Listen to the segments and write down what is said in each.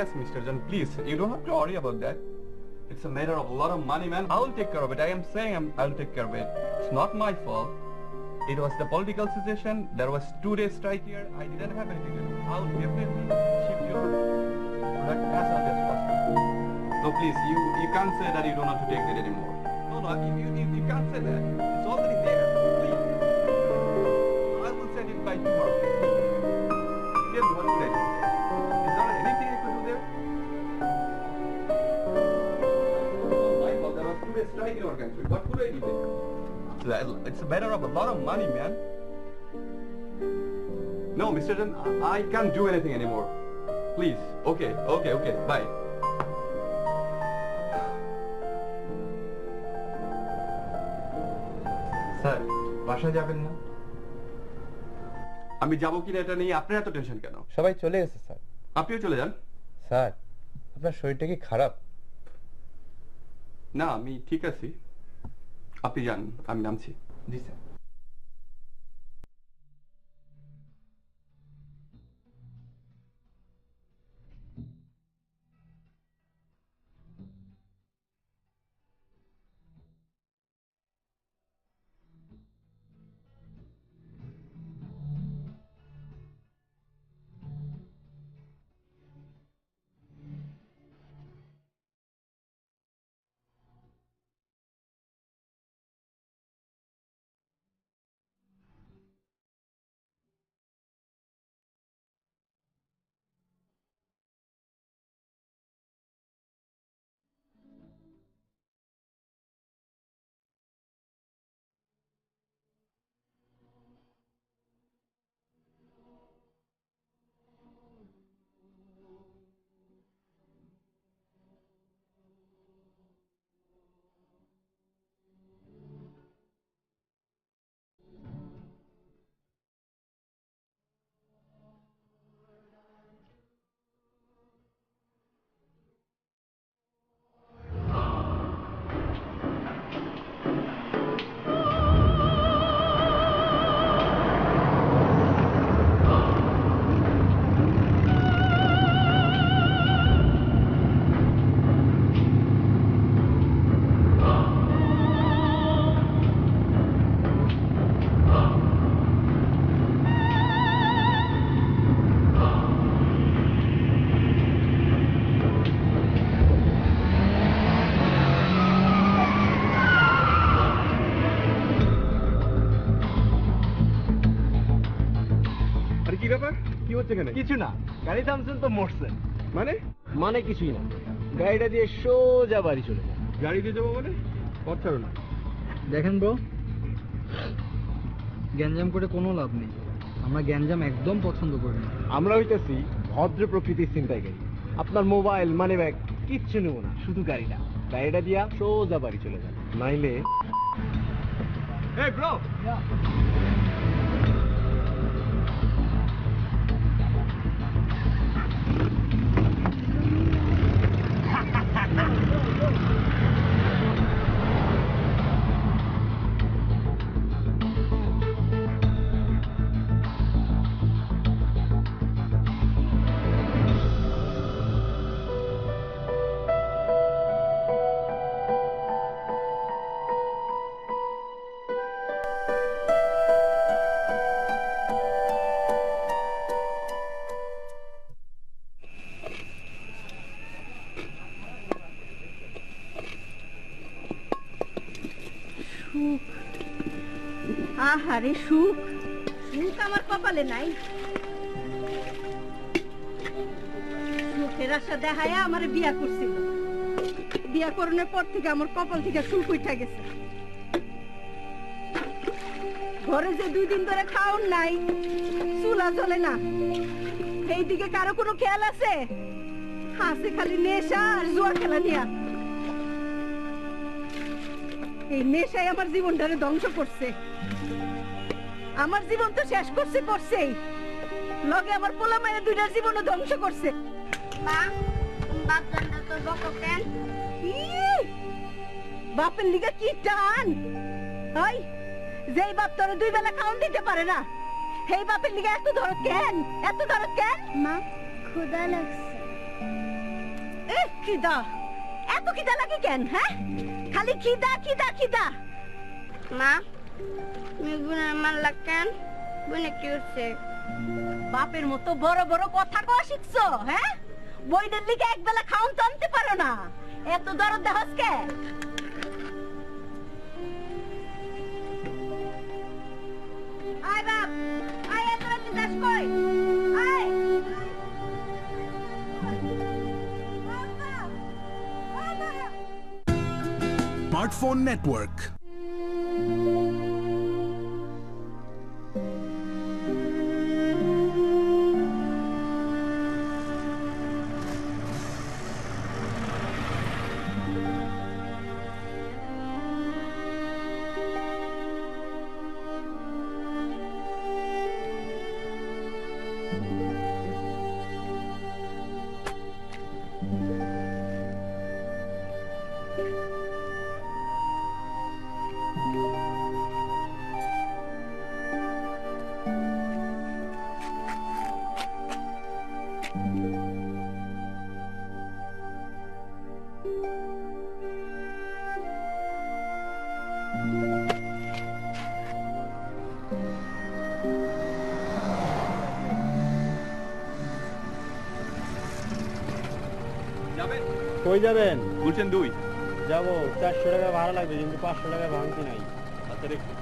Yes, Mr. Jan, please, you don't have to worry about that. It's a matter of a lot of money, man. I will take care of it. I am saying I'll take care of it. It's not my fault. It was the political situation. There was 2 days strike here. I didn't have anything to do. I will definitely ship your product as early as possible. No, please, you can't say that you don't have to take that anymore. No, you can't say that. It's already there. Please. I will send it by tomorrow. Tell me what to say. Is there anything I could do there? My fault. There was 2 days strike in our country. What could I do there? It's a matter of a lot of money, man. No, Mr. Jan, I can't do anything anymore. Please. Okay. Bye. Sir, বাসায় যাবেন না? আমি যাব কিনা এটা নিয়ে আপনার এত টেনশন কেন? সবাই চলে গেছে স্যার। আপনিও চলে যান। স্যার, আপনার শরীরটা কি খারাপ? না, আমি ঠিক আছি। আপনি যান, আমি নামছি। জি স্যার। কিছু না, গাড়ি থামছেন তো মরছেন। মানে কিছুই না, গাড়িটা দিয়ে সোজা বাড়ি চলে যান। গাড়ি দিয়ে যাবো মানে? পথ ছাড়ো না। দেখেন ব্রো, গ্যাঞ্জাম করে কোনো লাভ নেই। আমরা গ্যাঞ্জাম একদম পছন্দ করি না। আমরা হইতেছি ভদ্র প্রকৃতির ছিনতাইকারী। আপনার মোবাইল, মানি ব্যাগ কিচ্ছু নেব না, শুধু গাড়িটা দিয়া সোজা বাড়ি চলে যান, নাইলে ব্রো, আহারে সুখ, সুখ আমার কপালে নাই। সুখের আশা দেখায় আমার বিয়া করছিল। বিয়া করানোর পর থেকে আমার কপাল থেকে সুখ উঠা গেছে। ঘরে যে 2 দিন ধরে খাওন নাই, চুলা জ্বলে না, এই দিকে কারো কোনো খেয়াল আছে? হাসি খালি নেশা আর জুয়া খেলা নিয়া। এই নেশাই আমার জীবনটারে ধ্বংস করছে। আমার জীবন তো শেষ করছেই, লগে আমার পোলা মায়ের 2টার জীবনও ধ্বংস করছে। বাপের লিগে কি টান! যেই বাপ তোরে 2 বেলা খাওয়ান দিতে পারে না, সেই বাপের লিগে এত দরদ কেন? মা, ক্ষুধা লাগছে। খিদা এত খিদা লাগে কেন হ্যাঁ খালি খিদা খিদা খিদা মা তুমি বোনের মারলা কেন বোনে কি হচ্ছে বাপের মতো বড় বড় কথা কওয়া শিখছো হ্যাঁ বইনের লিগে একবেলা খাওন তো আনতে পারো না এত দরদ দেহস কে আয় বাপ আয় এত রাতে যাস কই আয় Smartphone Network. যাবেন কই যাবেন বলছেন 2 যাবো 400 টাকা ভাড়া লাগবে কিন্তু 500 টাকা ভাঙতি নাই আচ্ছা দেখুন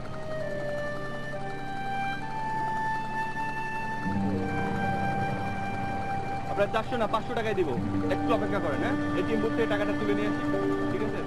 আপনার 400 না 500 টাকায় দিব একটু অপেক্ষা করেন হ্যাঁ এটিএম বুথ থেকে টাকাটা তুলে নিয়ে আসি ঠিক আছে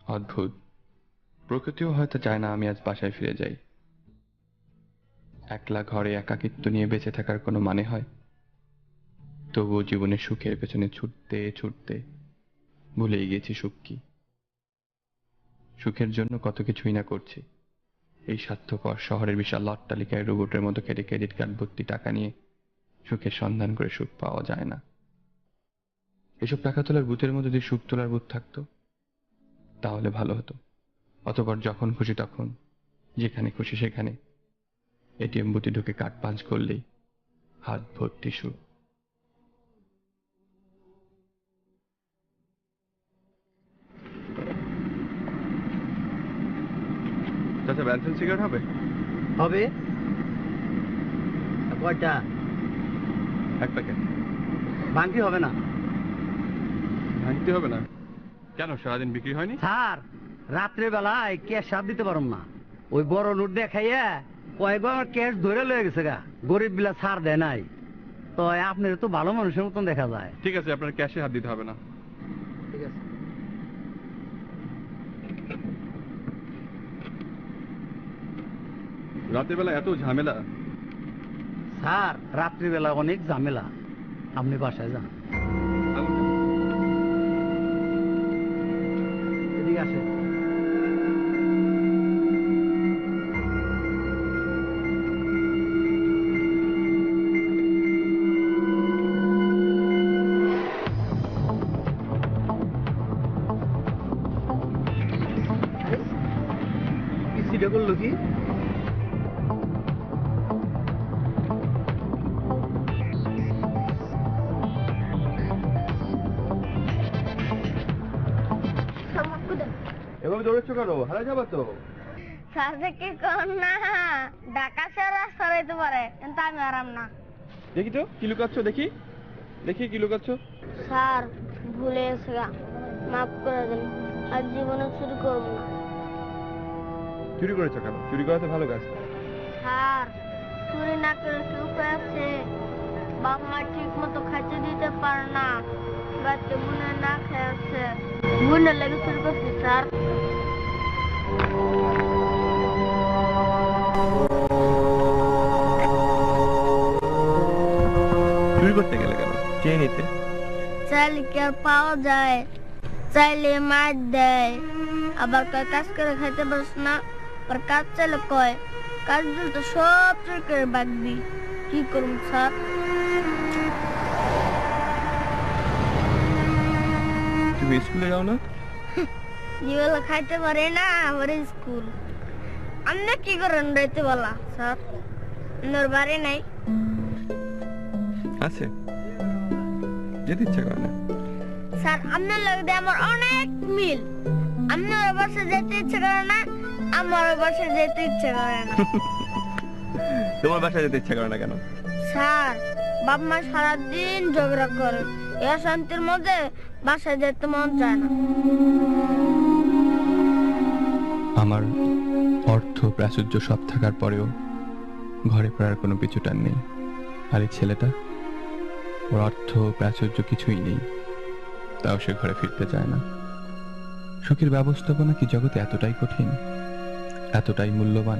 অদ্ভুত প্রকৃতিও হয়তো চায় না আমি আজ বাসায় ফিরে যাই একলা ঘরে একাকিত্ব নিয়ে বেঁচে থাকার কোনো মানে হয় তবুও জীবনের সুখের পেছনে ছুটতে ছুটতে ভুলেই গেছি সুখ কি সুখের জন্য কত কিছুই না করছি এই স্বার্থপর শহরের বিশাল অট্টালিকায় রোবটের মতো কেটে ক্রেডিট কার্ড ভর্তি টাকা নিয়ে সুখের সন্ধান করে সুখ পাওয়া যায় না এসব টাকা তোলার বুথের মধ্যে যদি সুখ তোলার বুথ থাকতো তাহলে ভালো হতো অতঃপর যখন খুশি তখন যেখানে খুশি সেখানে এটিএম বুথে ঢুকে কার্ড পাঞ্চ করলেই হাত ভর্তি সুখ চাচা ব্যান্সেল সিগারেট হবে হবে কয়টা এক প্যাকেট ভাঙতি হবে না ভাঙতে হবে না কেন সারাদিন বিক্রি হয়নি স্যার রাত্রে বেলায় ক্যাশ সাপ দিতে পারুম না ওই বড় নোট দেখাইয়া কয়েকবার আমার ক্যাশ ধরে লয়ে গেছে গা গরিব বিলা ছাড় দেয় নাই তো আপনার তো ভালো মানুষের মতন দেখা যায় ঠিক আছে আপনার ক্যাশে হাত দিতে হবে না ঠিক আছে রাতের বেলা এত ঝামেলা স্যার রাত্রিবেলা অনেক ঝামেলা আপনি বাসায় যান এদিকে আসে সিটা করলো কি এভাবে দৌড়েছো কেন হারা যাবা তো সাথে কি কর না ঢাকা শহর রাস্তা রইতে পারে কিন্তু আমি আরাম না দেখি তো কি লুকাচ্ছ দেখি দেখি কি লুকাচ্ছ স্যার ভুলে গেছে গা মাফ করে দিন আর জীবনে চুরি করবো না চুরি করেছো কেন চুরি করা তো ভালো কাজ স্যার চুরি না করে সুখ আছে বাপ মা ঠিক মতো খাইতে দিতে পারে না বাচ্চা বোনে না খেয়ে আছে বোনের লেগে চুরি করছি স্যার চুরি করতে গেলে কেন? চেয়ে নিতে। চাইলে কি আর পাওয়া যায়? চাইলে মার দেয়, আবার কয় কাজ করে খাইতে পারস না, আর কাজ চাইলে কয় কাজ দিলে তো সব চুরি করে বাগবি। কি করুন স্যার? তুমি স্কুলে যাও না? যেবেলা খাইতে পারে না আমার স্কুল। আপনি কি করেন রাইতে বেলা স্যার? আপনার বাড়ি নাই? আছে, যেতে ইচ্ছা করে না। স্যার আপনার লাগে আমার অনেক মিল। আপনার বাসায় যেতে ইচ্ছে করে না, আমার বাসায় যেতে ইচ্ছে করে না। তোমার বাসায় যেতে ইচ্ছা করে না কেন? স্যার বাপ মা সারাদিন ঝগড়া করে, এ শান্তির মধ্যে বাসায় যেতে মন চায় না। আমার অর্থ প্রাচুর্য সব থাকার পরেও ঘরে পড়ার কোনো পিছুটান নেই। আর এই ছেলেটা, ওর অর্থ প্রাচুর্য কিছুই নেই, তাও সে ঘরে ফিরতে চায় না। সুখের ব্যবস্থাপনা কি জগতে এতটাই কঠিন, এতটাই মূল্যবান?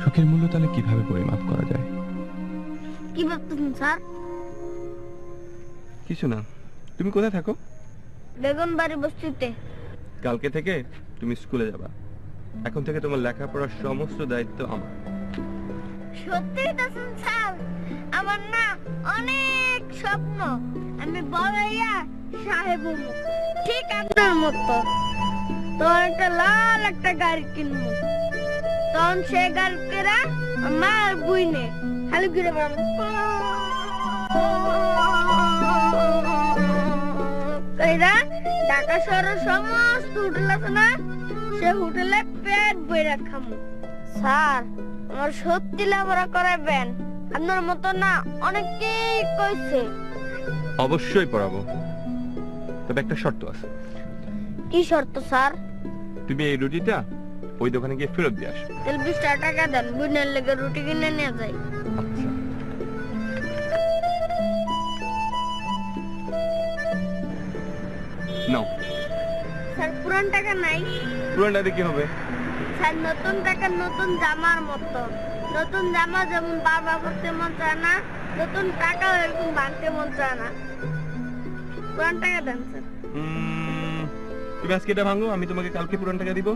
সুখের মূল্য তাহলে কিভাবে পরিমাপ করা যায়? কি ভাবতেছেন স্যার? কিছু না। তুমি কোথায় থাকো? বেগুনবাড়ি বস্তিতে। কালকে থেকে তুমি স্কুলে যাবা। এখন থেকে তোমার লেখাপড়ার সমস্ত দায়িত্ব আমার। সত্যি বলতেছেন স্যার? আমার না অনেক স্বপ্ন, আমি বড় হইয়া সাহেব হবো, ঠিক আপনার মতো। তখন একটা লাল একটা গাড়ি কিনবো, তখন সে গাড়ি কেরা আমার বুইনে খালি ঘুরে বেড়াবো। কইরা ঢাকা শহরের সমস্ত হোটেল আছে না, সে হোটেলে পেট বইরা খামু। স্যার আমার সত্যি লেখাপড়া করাবেন? আপনার মতো না অনেকেই কইছে। অবশ্যই পড়াবো, তবে একটা শর্ত আছে। কি শর্ত স্যার? তুমি এই রুটিটা ওই দোকানে গিয়ে ফেরত দিয়ে আসো। তেল 20 টাকা দেন, বুনের লেগে রুটি কিনে নিয়ে যাই। আচ্ছা। নাও। স্যার পুরান টাকা নাই? পুরানটাতে কি হবে? স্যার নতুন টাকা নতুন জামার মতো। নতুন জামা যেমন বারবার পরতে মন চায় না, নতুন টাকাও এরকম ভাঙতে মন চায় না। পুরান টাকা দেন স্যার। তুমি আজকে এটা ভাঙো, আমি তোমাকে কালকে পুরান টাকা দিব।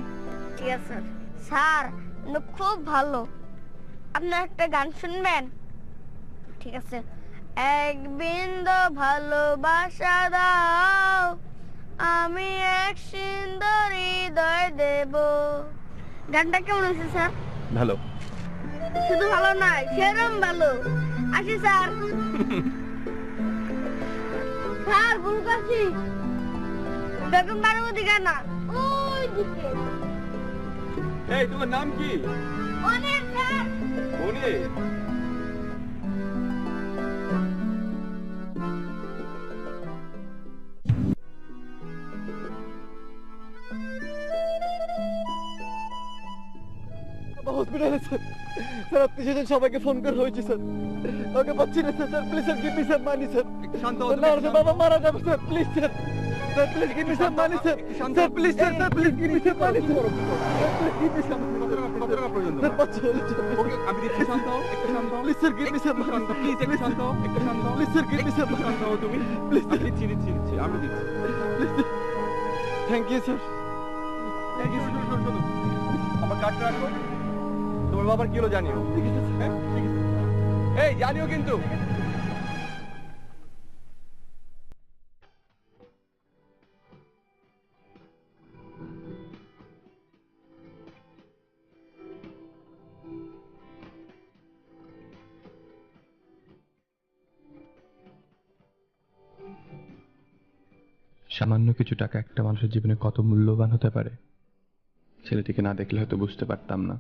ঠিক আছে স্যার। স্যার কিন্তু খুব ভালো। আপনার একটা গান শুনবেন? ঠিক আছে। এক বিন্দু ভালোবাসা দাও, আমি এক সুন্দর হৃদয় দেব। গানটা কেমন হয়েছে স্যার? ভালো। শুধু ভালো নয়, সেরকম ভালো। আসি স্যার। স্যার ভুল করছি, বেগুন বাড়ির ওদিকে না, ওই দিকে। এই তোমার নাম কি? অনেক স্যার। মনি। হসপিটালে স্যার, স্যার আপনি সেদিন সবাইকে ফোন করে হয়েছে স্যার, ওকে পাচ্ছি না sir. Please sir give me some money sir. শান্ত না স্যার, বাবা মারা যাবে sir, please sir. Sir please give me some money sir. Sir please sir, sir please give me some money sir. Please give me some money sir. বাচ্চা হলে চলবে। ওকে আমি দিচ্ছি, শান্ত হও, একটু শান্ত হও। Please sir give me some money. Please একটু শান্ত হও, একটু শান্ত হও। Please sir give me some money. শান্ত হও তুমি। প্লিজ আমি দিচ্ছি, আমি দিচ্ছি। Thank you sir. এই যে শোনো, আমার কার্ডটা রাখো। তোমার বাবার কি হলো জানিও। ঠিক আছে স্যার। হ্যাঁ ঠিক আছে। এই জানিও কিন্তু। সামান্য কিছু টাকা একটা মানুষের জীবনে কত মূল্যবান হতে পারে, ছেলেটিকে না দেখলে হয়তো বুঝতে পারতাম না।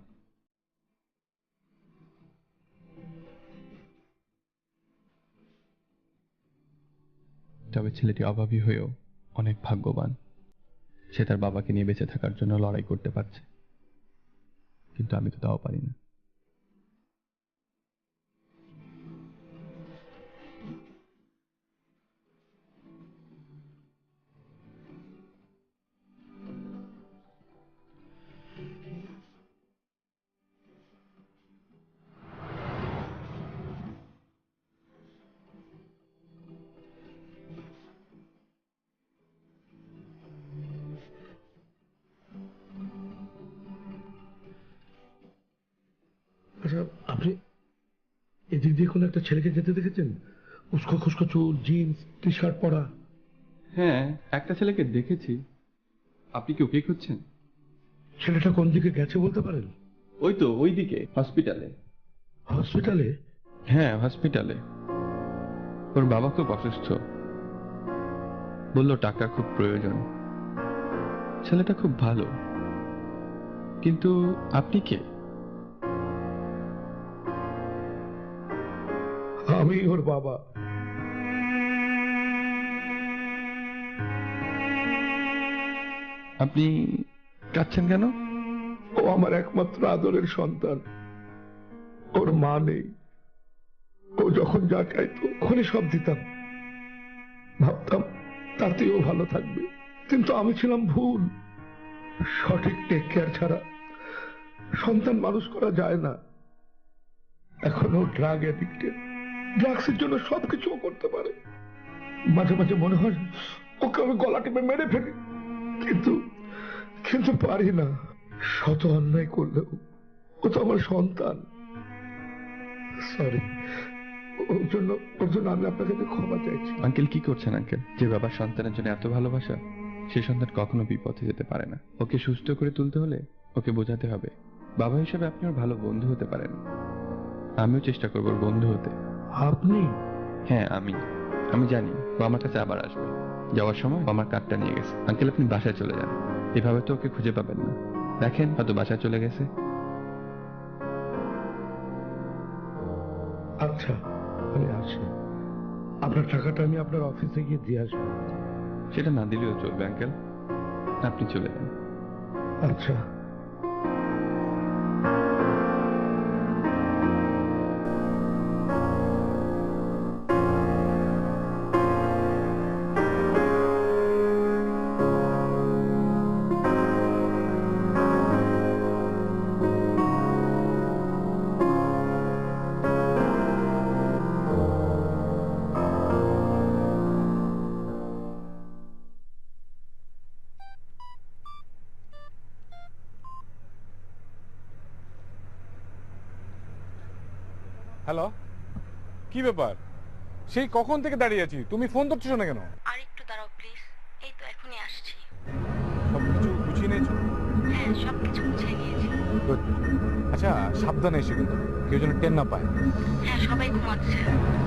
তবে ছেলেটি অভাবী হয়েও অনেক ভাগ্যবান। সে তার বাবাকে নিয়ে বেঁচে থাকার জন্য লড়াই করতে পারছে, কিন্তু আমি তো তাও পারি না। এদিক দিয়ে কোনো একটা ছেলেকে যেতে দেখেছেন? উস্কো খুস্কো চুল, জিন্স, টি শার্ট পরা। হ্যাঁ, একটা ছেলেকে দেখেছি। আপনি কি ওকে খুঁজছেন? ছেলেটা কোন দিকে গেছে বলতে পারেন? ওই তো ওই দিকে, হসপিটালে। হসপিটালে? হ্যাঁ, হসপিটালে। ওর বাবা খুব অসুস্থ, বলল টাকা খুব প্রয়োজন। ছেলেটা খুব ভালো, কিন্তু আপনি কে? আমি ওর বাবা। আপনি কাঁদছেন কেন? ও আমার একমাত্র আদরের সন্তান। ওর মা নেই। ও যখন যা চাইতো ওখানে সব দিতাম, ভাবতাম তাতেও ভালো থাকবে। কিন্তু আমি ছিলাম ভুল। সঠিক টেক কেয়ার ছাড়া সন্তান মানুষ করা যায় না। এখন ও ড্রাগ অ্যাডিক্টেড। ড্রাগসের জন্য সবকিছু করতে পারে। মাঝে মাঝে মনে হয় ওকে আমি গলা টিপে মেরে ফেলি, কিন্তু কিন্তু পারি না। শত অন্যায় করলেও ও তো আমার সন্তান। সরি, ওর জন্য আমি আপনার কাছে ক্ষমা চাইছি। আঙ্কেল কি করছেন আঙ্কেল? যে বাবার সন্তানের জন্য এত ভালোবাসা, সে সন্তান কখনো বিপথে যেতে পারে না। ওকে সুস্থ করে তুলতে হলে ওকে বোঝাতে হবে। বাবা হিসেবে আপনি ওর ভালো বন্ধু হতে পারেন। আমিও চেষ্টা করবো ওর বন্ধু হতে। আপনি? হ্যাঁ, আমি জানি ও আমার কাছে আবার আসবে। যাওয়ার সময় ও আমার কার্ডটা নিয়ে গেছে। আঙ্কেল আপনি বাসায় চলে যান, এভাবে তো ওকে খুঁজে পাবেন না। দেখেন হয়তো বাসায় চলে গেছে। আচ্ছা, আমি আসি। আপনার টাকাটা আমি আপনার অফিসে গিয়ে দিয়ে আসবো। সেটা না দিলেও চলবে আঙ্কেল, আপনি চলে যান। আচ্ছা। হ্যালো, কি ব্যাপার? সেই কখন থেকে দাঁড়িয়ে আছি, তুমি ফোন ধরছো না কেন? আর একটু দাঁড়াও প্লিজ, এই তো এখনই আসছি। সবকিছু গুছিয়ে নিয়েছো? হ্যাঁ, সবকিছু গুছিয়ে নিয়েছি। Good. আচ্ছা, সাবধানে এসে কিন্তু কেউ যেন টের না পায়। হ্যাঁ, সবাই ঘুমাচ্ছে,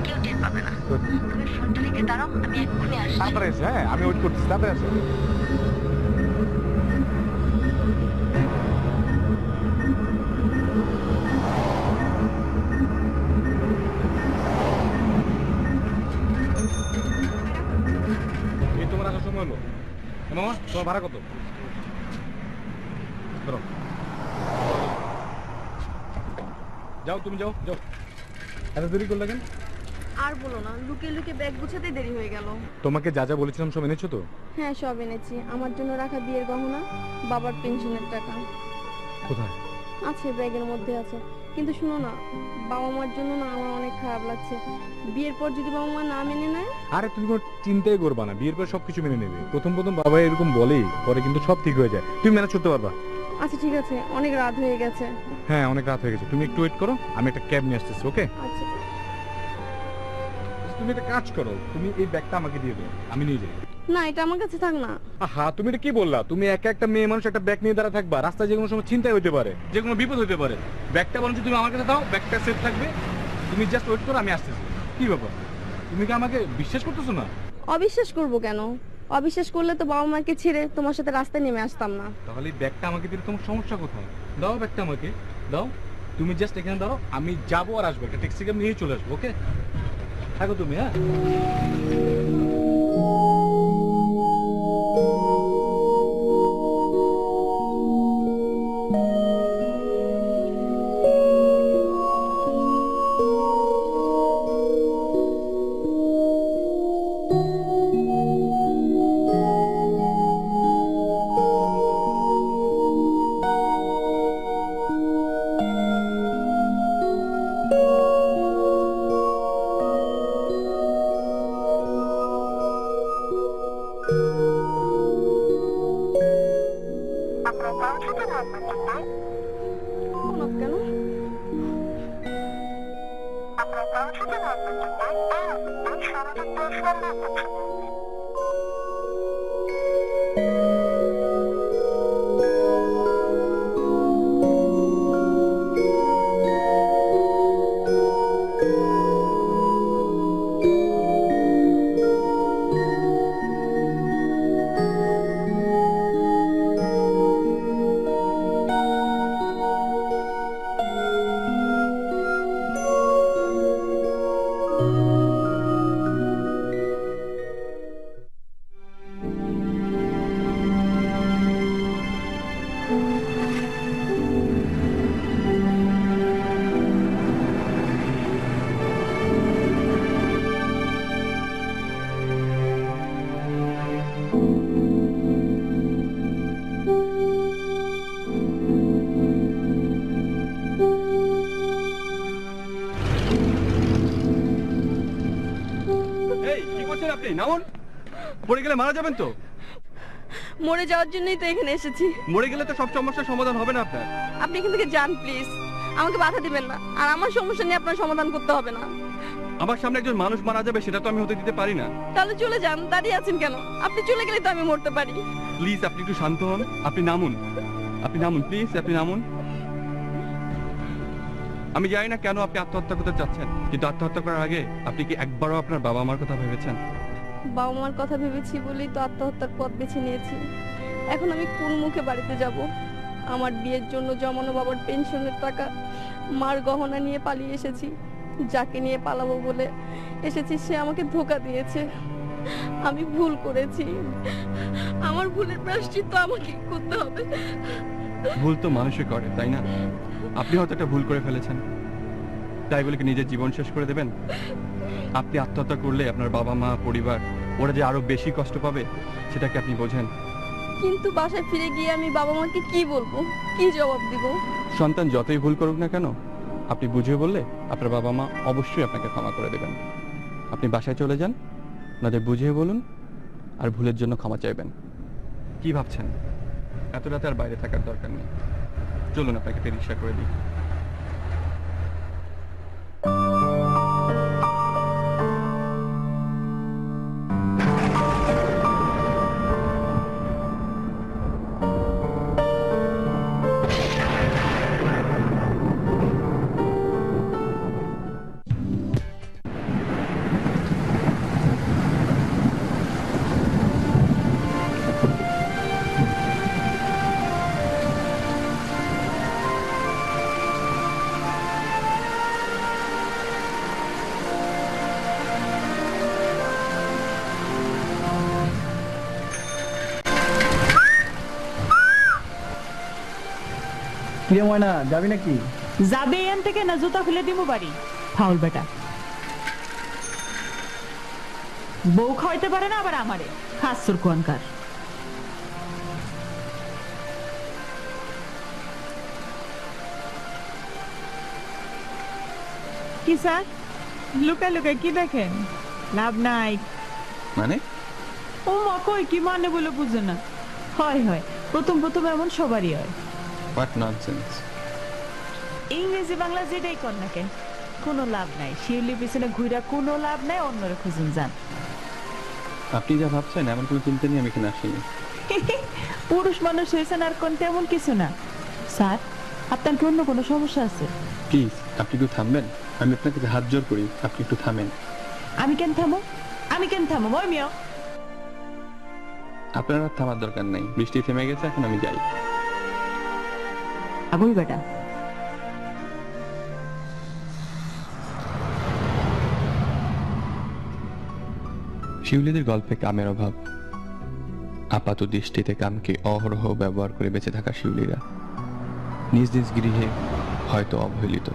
কেউ টের পাবে না। Good. তুমি ফোনটা রেখে দাঁড়াও, আমি এক্ষুনি আসছি। তারপরে এসে, হ্যাঁ আমি ওয়েট করতেছি, তারপরে আসো। এই তোমার আসার সময় হলো। মামা, তোমার ভাড়া কত? ধরো। যাও, তুমি যাও। এত দেরি করলে কেন? আর বলো না, লুকিয়ে লুকিয়ে ব্যাগ গুছাতে দেরি হয়ে গেল। তোমাকে যা যা বলেছিলাম সব এনেছো তো? হ্যাঁ, সব এনেছি। আমার জন্য রাখা বিয়ের গহনা, বাবার পেনশনের টাকা কোথায়? আছে, ব্যাগের মধ্যে আছে। কিন্তু শুনো না, বাবা মার জন্য না আমার অনেক খারাপ লাগছে। বিয়ের পর যদি বাবা মা না মেনে নেয়? আরে তুমি কোনো চিন্তাই করবা না, বিয়ের পর সবকিছু মেনে নেবে। প্রথম বাবা এরকম বলেই, পরে কিন্তু সব ঠিক হয়ে যায়। তুমি ম্যানেজ করতে পারবা। আচ্ছা ঠিক আছে, অনেক রাত হয়ে গেছে। হ্যাঁ, অনেক রাত হয়ে গেছে, তুমি একটু ওয়েট করো, আমি একটা ক্যাব নিয়ে আসতেছি। ওকে? আচ্ছা। তুমি একটা কাজ করো, তুমি এই ব্যাগটা আমাকে দিয়ে দাও, আমি নিয়ে যাই। না, এটা আমার কাছে থাক না। হ্যাঁ, তুমি এটা কি বললা? তুমি একটা মেয়ে মানুষ একটা ব্যাগ নিয়ে দাঁড়া থাকবা, রাস্তায় যে কোনো সময় চিন্তাই হতে পারে, যে কোনো বিপদ হতে পারে। ব্যাগটা বলছো তুমি আমার কাছে দাও, ব্যাগটা সেফ থাকবে। তুমি জাস্ট ওয়েট করো, আমি আসতেছি। কি ব্যাপার, তুমি কি আমাকে বিশ্বাস করতেছো না? অবিশ্বাস করব কেন? অবিশ্বাস করলে তো বাবা মাকে ছেড়ে তোমার সাথে রাস্তায় নেমে আসতাম না। তাহলে এই ব্যাগটা আমাকে দিলে তোমার সমস্যা কোথায়? দাও ব্যাগটা আমাকে, দাও। তুমি জাস্ট এখানে দাও, আমি যাবো আর আসবো, একটা ট্যাক্সি ক্যাব নিয়ে চলে আসবো। ওকে, থাকো তুমি। হ্যাঁ, আপনি নামুন, পড়ে গেলে মারা যাবেন তো। মরে যাওয়ার জন্যই তো এখানে এসেছি। মরে গেলে তো সব সমস্যার সমাধান হবে না আপনার। আপনি এখান থেকে যান প্লিজ, আমাকে বাধা দিবেন না, আর আমার সমস্যা নিয়ে আপনার সমাধান করতে হবে না। আমার সামনে একজন মানুষ মারা যাবে সেটা তো আমি হতে দিতে পারি না। তাহলে চলে যান, দাঁড়িয়ে আছেন কেন? আপনি চলে গেলে তো আমি মরতে পারি। প্লিজ আপনি একটু শান্ত হন, আপনি নামুন, আপনি নামুন প্লিজ, আপনি নামুন। আমি জানি না কেন আপনি আত্মহত্যা করতে চাচ্ছেন, কিন্তু আত্মহত্যা করার আগে আপনি কি একবারও আপনার বাবা মার কথা ভেবেছেন? বাবা মার কথা ভেবেছি বলেই তো আত্মহত্যার পথ বেছে নিয়েছি। এখন আমি কোন মুখে বাড়িতে যাব? আমার বিয়ের জন্য জমানো বাবার পেনশনের টাকা, মার গহনা নিয়ে পালিয়ে এসেছি। যাকে নিয়ে পালাবো বলে এসেছি সে আমাকে ধোঁকা দিয়েছে। আমি ভুল করেছি, আমার ভুলের প্রায়শ্চিত্ত আমাকে করতে হবে। ভুল তো মানুষই করে, তাই না? আপনি হয়তো একটা ভুল করে ফেলেছেন, তাই বলে কি নিজের জীবন শেষ করে দেবেন? আপনি আত্মহত্যা করলে আপনার বাবা মা পরিবার ওরা যে আরো বেশি কষ্ট পাবে সেটা কি আপনি বোঝেন? কিন্তু বাসায় ফিরে গিয়ে আমি বাবা মাকে কি বলবো, কি জবাব দিব? সন্তান যতই ভুল করুক না কেন, আপনি বুঝিয়ে বললে আপনার বাবা মা অবশ্যই আপনাকে ক্ষমা করে দেবেন। আপনি বাসায় চলে যান, ওনাদের বুঝিয়ে বলুন আর ভুলের জন্য ক্ষমা চাইবেন। কি ভাবছেন এত রাতে আর বাইরে থাকার দরকার নেই? চলুন আপনাকে একটা রিক্সা করে দিই। কিরে ময়না, যাবি নাকি? যাবে এখান থেকে না জুতা খুলে দিব বাড়ি। ফাউল বেটা, বউ খাওয়াইতে পারে না আবার আমারে খাসুর কোনকার। কি স্যার, লুকা লুকা কি দেখেন? লাভ নাই। মানে? ও মা কই কি মানে বলে বুঝে না। হয় হয়, প্রথম প্রথম এমন সবারই হয়। What nonsense! ইংরেজি বাংলা যেটাই কর না কেন, কোনো লাভ নাই। শিউলি পিছনে ঘুরা কোনো লাভ নাই, অন্যরা খুঁজুন যান। আপনি যা ভাবছেন এমন কোনো চিন্তা নিয়ে আমি এখানে আসিনি। পুরুষ মানুষ হয়েছেন আর কোন তেমন কিছু না। স্যার, আপনার কি অন্য কোনো সমস্যা আছে? প্লিজ আপনি একটু থামবেন, আমি আপনাকে হাত জোর করি, আপনি একটু থামেন। আমি কেন থামো? আমি কেন থামো? ওই মিয়া, আপনার আর থামার দরকার নাই, বৃষ্টি থেমে গেছে, এখন আমি যাই। আগুই বেটা। শিউলিদের গল্পে কামের অভাব। আপাত দৃষ্টিতে কামকে অহরহ ব্যবহার করে বেঁচে থাকা শিউলিরা নিজ নিজ গৃহে হয়তো অবহেলিত।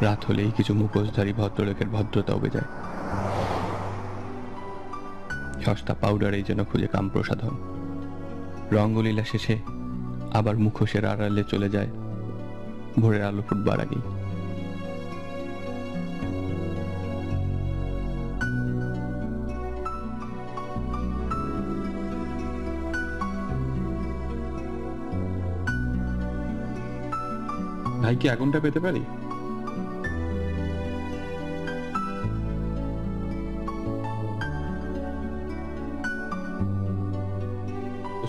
রাত হলেই কিছু মুখোশধারী ভদ্রলোকের ভদ্রতা উবে যায়। সস্তা পাউডারেই যেন খুঁজে কাম প্রসাধন। রঙ্গলীলা শেষে আবার মুখোশের আড়ালে চলে যায় ভোরের আলো ফুটবার আগেই। ভাই কি আগুনটা পেতে পারি?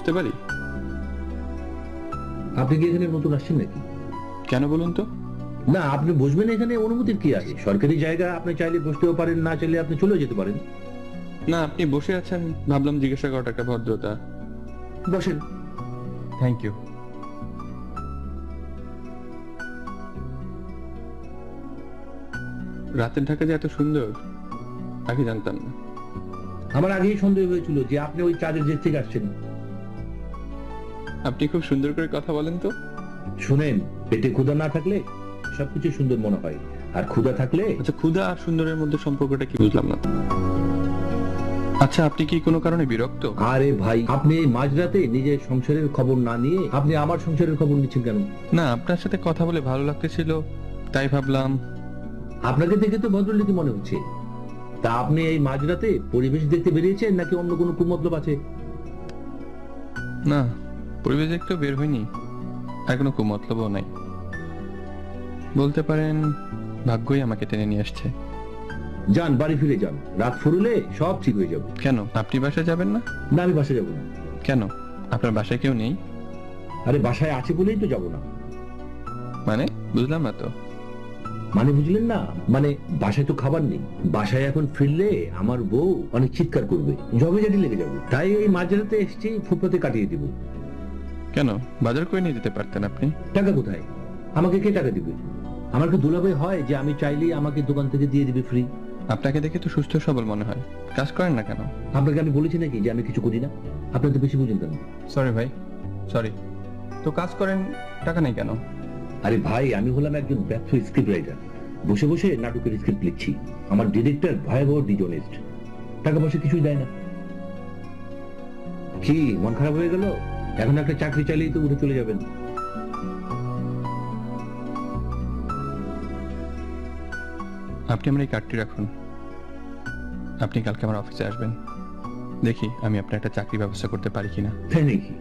বসতে পারি? আপনি কি এখানে নতুন আসছেন নাকি? কেন বলুন তো? না, আপনি বসবেন এখানে, অনুমতির কি আছে? সরকারি জায়গা, আপনি চাইলে বসতেও পারেন, না চাইলে আপনি চলে যেতে পারেন। না, আপনি বসে আছেন, ভাবলাম জিজ্ঞাসা করাটা একটা ভদ্রতা। বসেন। Thank you. রাতের ঢাকা যে এত সুন্দর আগে জানতাম না। আমার আগেই সন্দেহ হয়েছিল যে আপনি ওই চাঁদের দেশ থেকে আসছেন। আপনি খুব সুন্দর করে কথা বলেন তো। শুনেন, পেটে ক্ষুধা না থাকলে সবকিছু সুন্দর মনে হয়, আর ক্ষুধা থাকলে। আচ্ছা, ক্ষুধা আর সুন্দরের মধ্যে সম্পর্কটা কি বুঝলাম না। আচ্ছা, আপনি কি কোনো কারণে বিরক্ত? আরে ভাই, আপনি এই মাঝরাতে নিজের সংসারের খবর না নিয়ে আপনি আমার সংসারের খবর নিচ্ছেন কেন? না, আপনার সাথে কথা বলে ভালো লাগতেছিল, তাই ভাবলাম। আপনাকে দেখে তো ভদ্রলোকই মনে হচ্ছে। তা আপনি এই মাঝরাতে পরিবেশ দেখতে বেরিয়েছেন নাকি অন্য কোনো কুমতলব আছে? না, পরিবেশ দেখতেও বের হয়নি, আর কোনো কুমতলবও নাই। বলতে পারেন ভাগ্যই আমাকে টেনে নিয়ে আসছে। যান, বাড়ি ফিরে যান, রাত ফুরলে সব ঠিক হয়ে যাবে। কেন, আপনি বাসায় যাবেন না? না, আমি বাসায় যাবো না। কেন, আপনার বাসায় কেউ নেই? আরে বাসায় আছে বলেই তো যাবো না। মানে বুঝলাম না তো। মানে বুঝলেন না? মানে বাসায় তো খাবার নেই, বাসায় এখন ফিরলে আমার বউ অনেক চিৎকার করবে, ঝগড়াঝাটি লেগে যাবে, তাই এই মাঝরাতে এসেছি ফুটপাতে কাটিয়ে দিব। কেন, বাজার করে নিয়ে যেতে পারতেন আপনি। টাকা কোথায়? আমাকে কে টাকা দিবে? আমার কি দুলাভাই হয় যে আমি চাইলেই আমাকে দোকান থেকে দিয়ে দিবে ফ্রি? আপনাকে দেখে তো সুস্থ সবল মনে হয়, কাজ করেন না কেন? আপনাকে আমি বলেছি নাকি যে আমি কিছু করি না? আপনি তো বেশি বুঝেন কেন? সরি ভাই, সরি। তো কাজ করেন, টাকা নেই কেন? আরে ভাই, আমি হলাম একজন ব্যর্থ স্ক্রিপ্ট রাইটার, বসে বসে নাটকের স্ক্রিপ্ট লিখছি। আমার ডিরেক্টর ভয়াবহ ডিজনেস্ট, টাকা পয়সা কিছুই দেয় না। কি মন খারাপ হয়ে গেল? এখন একটা চাকরি চাইলেই তো উঠে চলে যাবেন। আপনি আমার এই কার্ডটি রাখুন, আপনি কালকে আমার অফিসে আসবেন, দেখি আমি আপনার একটা চাকরি ব্যবস্থা করতে পারি কিনা। তাই নাকি?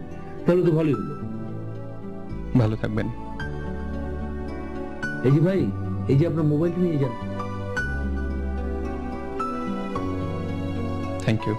তাহলে তো ভালোই হলো। ভালো থাকবেন। এই যে ভাই, এই যে আপনার মোবাইলটা নিয়ে যান। Thank you.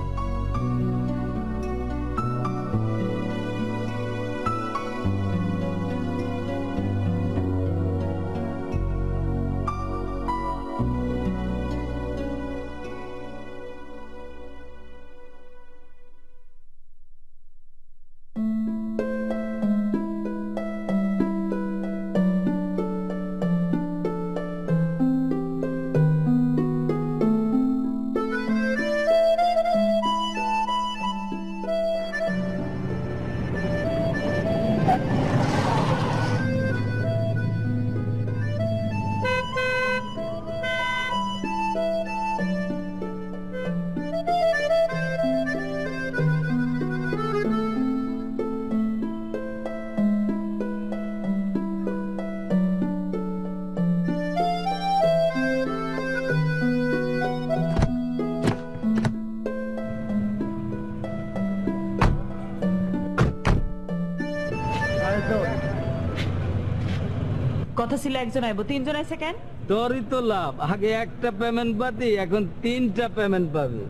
কথা ছিল একজন আইবো, তিনজন আইছে কেন? তোরই তো লাভ, আগে একটা পেমেন্ট পাতি, এখন 3টা পেমেন্ট পাবি।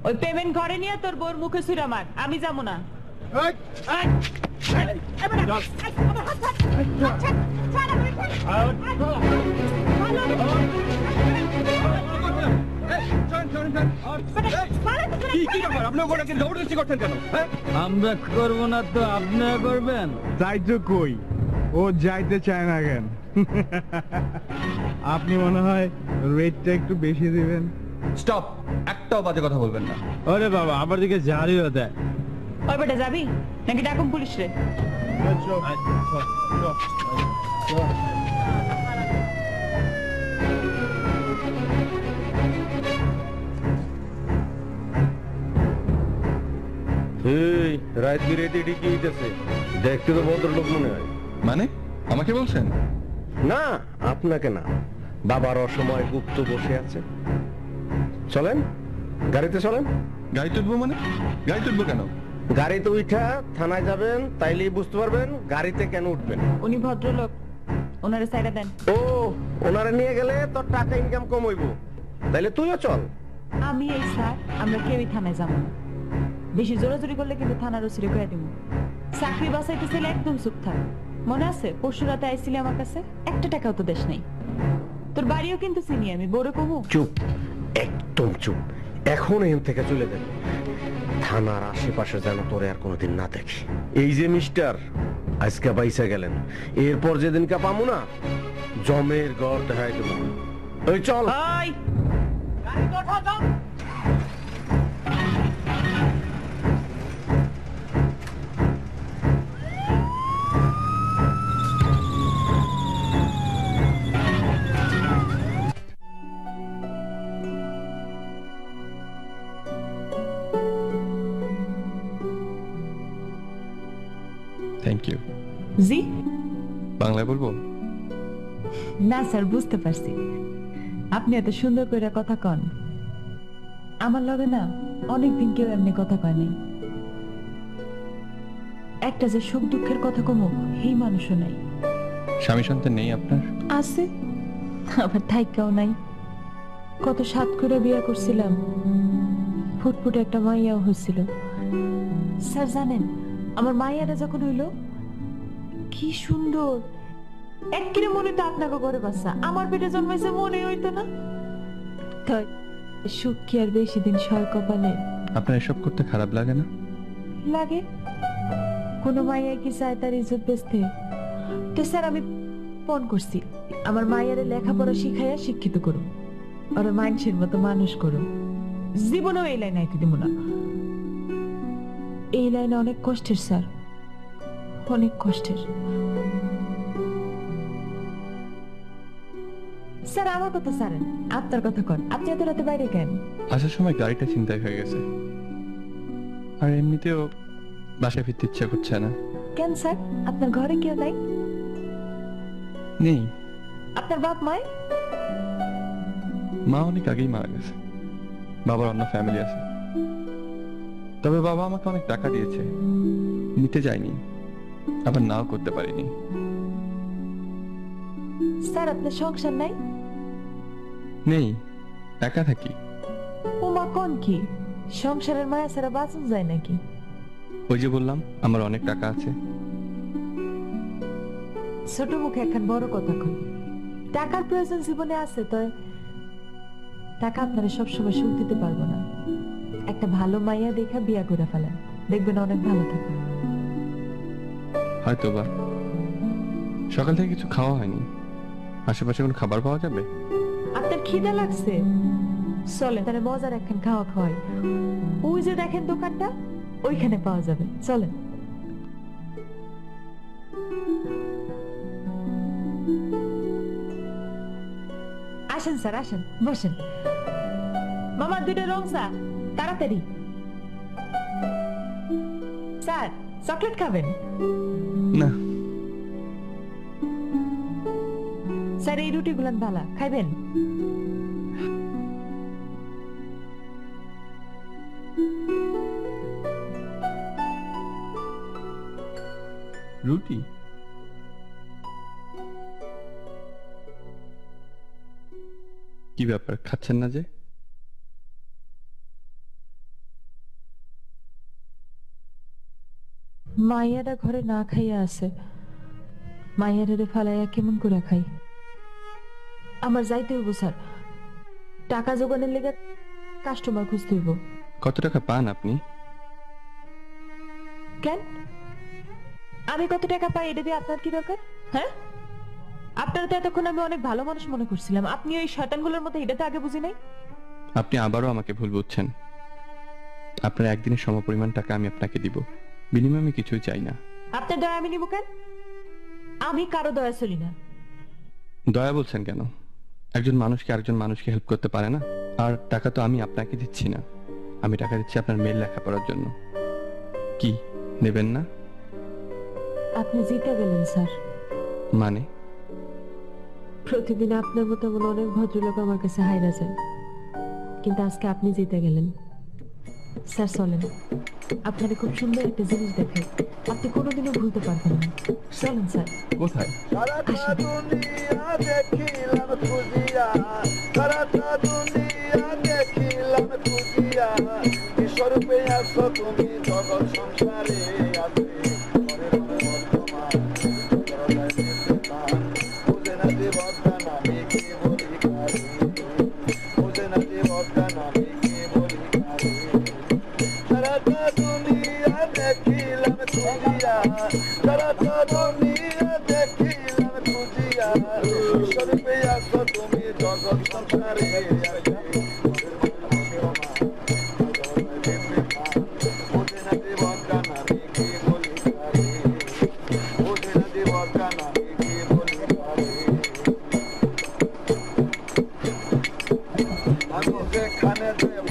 ওই পেমেন্ট ঘরে নিয়ে তোর বোর মুখে ছুঁড়া মার, আমি যাবো না। আমরা করবো না তো আপনারা করবেন? তাই তো কই, ও যাইতে চায় না কেন? আপনি মনে হয় রেটটা একটু বেশি দিবেন। স্টপ, একটাও বাজে কথা বলবেন না। ওরে বাবা, আমার দিকে জারিও দেয়। ওই বেটা যাবি নাকি ডাকুম পুলিশ রে? এই রাত বিরেতে কি হইতেছে? দেখতে তো ভদ্রলোক মনে হয়। মানে আমাকে বলছেন? না, আপনাকে না, বাবার অসময় গুপ্ত বসে আছে। চলেন, গাড়িতে চলেন। গাড়ি তুলবো মানে? গাড়ি তুলবো কেন? গাড়িতে উঠা থানায় যাবেন, তাইলেই বুঝতে পারবেন গাড়িতে কেন উঠবেন। উনি ভদ্রলোক, ওনারে সাইডা দেন। ও, ওনারে নিয়ে গেলে তোর টাকা ইনকাম কম হইব, তাইলে তুইও চল। আমি এই স্যার, আমরা কেউই থানায় যাবো না। বেশি জোরাজোরি করলে কিন্তু থানার ওসিরে কয়ে দিব। চাকরি বাঁচাইতেছিলে একদম চুপ থাক। মনে আছে পরশু রাতে আইছিলি আমার কাছে, একটা টাকাও তো দেশ নাই। তোর বাড়িও কিন্তু চিনি আমি, বড় কমু। চুপ, একদম চুপ। এখন এখান থেকে চলে যাবে, থানার আশেপাশে যেন তোরে আর কোনোদিন না দেখি। এই যে মিস্টার, আজকে বাইসা গেলেন, এরপর যেদিনকে পামু না জমের ঘর দেখাই দেবো। ওই চল। Thank you. জি বাংলায় বলবো? না স্যার, বুঝতে পারছি। আপনি এত সুন্দর করে কথা কন, আমার লগে না অনেকদিন কেউ এমনি কথা কয় নাই। একটা যে সুখ দুঃখের কথা কমো এই মানুষও নাই। স্বামী সন্তান নেই আপনার? আছে, আবার থাইকাও নাই। কত সাত করে বিয়ে করছিলাম, ফুটফুটে একটা মাইয়াও হয়েছিল। স্যার জানেন, আমার মাইয়াটা যখন হইল কি সুন্দর, একেবারে মনে তো আপনাকে ঘরে বাচ্চা, আমার পেটে জন্মাইছে মনে হইতো না। তাই সুখ কি আর বেশি দিন সয় কপালে? আপনার এসব করতে খারাপ লাগে না? লাগে। কোনো মাইয়া কি চায় তার ইজ্জত বেচতে? তো স্যার আমি ফোন করছি, আমার মায়ের লেখাপড়া শিখাইয়া শিক্ষিত করুন, ওরা মানুষের মতো মানুষ করুন। জীবনেও এই লাইন আইতে দিব না। এই লাইনে অনেক কষ্টের স্যার, অনেক কষ্টের। স্যার আমার কথা ছাড়েন, আপনার কথা কন। আপনি এত রাতে বাইরে কেন? আসার সময় গাড়িটা ছিনতাই হয়ে গেছে, আর এমনিতেও বাসায় ফিরতে ইচ্ছা করছে না। কেন স্যার, আপনার ঘরে কেউ নাই? নেই। আপনার বাপ মায়? মা অনেক আগেই মারা গেছে, বাবার অন্য ফ্যামিলি আছে। তবে বাবা আমাকে অনেক টাকা দিয়েছে, নিতে যায়নি, আবার নাও করতে পারিনি। স্যার আপনার সংসার নাই? নেই, একা থাকি। ওমা কোন কি, সংসারের মায়া ছাড়া বাঁচন যায় নাকি? ওই যে বললাম আমার অনেক টাকা আছে। ছোট মুখে এখন বড় কথা কই। টাকার প্রয়োজন জীবনে আছে, তো টাকা আপনারা সবসময় সুখ দিতে পারবো না। একটা ভালো মাইয়া দেখা বিয়া করে ফেলেন, দেখবেন অনেক ভালো থাকবে। হয়তো বা। সকাল থেকে কিছু খাওয়া হয়নি, আশেপাশে কোনো খাবার পাওয়া যাবে? আপনার খিদে লাগছে? চলে তাহলে মজার একখান খাওয়া খাওয়াই। ওই যে দেখেন দোকানটা, ওইখানে পাওয়া যাবে, চলেন। আসেন স্যার, আসেন, বসেন। মামা দুটো রং চা, তাড়াতাড়ি। স্যার চকলেট খাবেন? না স্যার এই রুটি গুলান ভালা, খাইবেন? রুটি? কি ব্যাপার, খাচ্ছেন না যে? মাইয়ারা ঘরে না খাইয়া আছে, মাইয়ারে ফালাইয়া কেমন করে খাই? আমার যাইতে হইব স্যার, টাকা জোগানের লেগে কাস্টমার খুঁজতে হইব। কত টাকা পান আপনি? কেন আমি কত টাকা পাই এটা দিয়ে আপনার কি দরকার? হ্যাঁ, আপনারা তো এতক্ষণ আমি অনেক ভালো মানুষ মনে করছিলাম, আপনি ওই শয়তানগুলোর মতো এটা তো আগে বুঝি নাই। আপনি আবারও আমাকে ভুল বুঝছেন। আপনার একদিনের সমপরিমাণ টাকা আমি আপনাকে দিব, বিনিময়ে আমি কিছুই চাই না। আপনার দয়া আমি নিব কেন? আমি কারো দয়া চলি না। দয়া বলছেন কেন? একজন মানুষকে আরেকজন মানুষকে হেল্প করতে পারে না? আর টাকা তো আমি আপনাকে দিচ্ছি না, আমি টাকা দিচ্ছি আপনার মেয়ের লেখাপড়ার জন্য। কি নেবেন না? আপনি জিতে গেলেন স্যার। মানে? প্রতিদিন আপনার মতো অনেক ভদ্রলোক আমার কাছে হাইরা যায়, কিন্তু আজকে আপনি জিতে গেলেন। স্যার চলেন, আপনাকে খুব সুন্দর একটা জিনিস দেখাই, আপনি কোনোদিনও ভুলতে পারবেন না। চলেন স্যার। কোথায়? তুমি জগৎ সংসারে আছে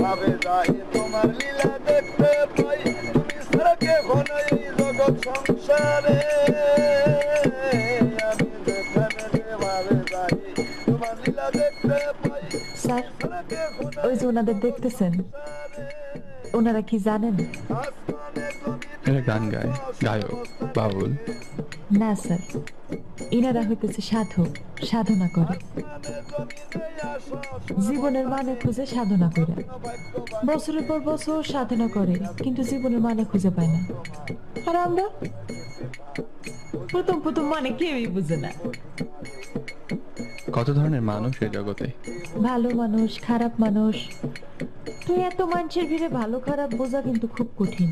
ভাবে যাই তোমার লীলা দেখতে পাই তুমি ছাড়া কে ঘন এই জগৎ সংসারে আমি যেখানে ভাবে যাই তোমার লীলা দেখতে পাই। স্যার ওই যে ওনাদের দেখতেছেন, ওনারা কি জানেন? এরা গান গায়, গায়ক, বাউল। না স্যার, ইনারা হইতেছে সাধক, সাধনা করে, জীবনের মানে খুঁজে সাধনা করে, বছরের পর বছর সাধনা করে কিন্তু জীবনের মানে খুঁজে পায় না। আর আমরা প্রথম প্রথম মানে কেউই বুঝে না। কত ধরনের মানুষ এই জগতে, ভালো মানুষ, খারাপ মানুষ। তুই এত মানুষের ভিড়ে ভালো খারাপ বোঝা কিন্তু খুব কঠিন।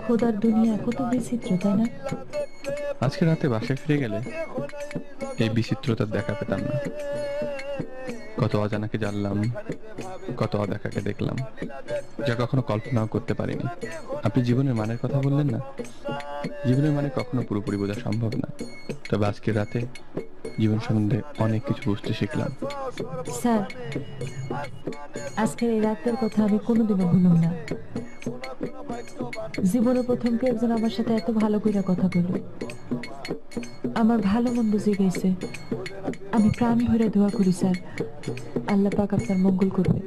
খোদার দুনিয়া কত বিচিত্র, তাই না? আজকে রাতে বাসায় ফিরে গেলে এই বিচিত্রতার দেখা পেতাম না। কত অজানাকে জানলাম, কত অদেখাকে দেখলাম, যা কখনো কল্পনাও করতে পারিনি। আপনি জীবনের মানের কথা বললেন না, জীবনের মানে কখনো পুরোপুরি বোঝা সম্ভব না, তবে আজকের রাতে জীবন সম্বন্ধে অনেক কিছু বুঝতে শিখলাম। স্যার, আজকের এই রাতের কথা আমি কোনোদিনও ভুলব না। জীবনের প্রথম কেউ একজন আমার সাথে এত ভালো করে কথা বলল, আমার ভালো মন্দ জেগেছে। আমি প্রাণ ভরে দোয়া করি স্যার, আল্লাহ পাক আপনার মঙ্গল করবে।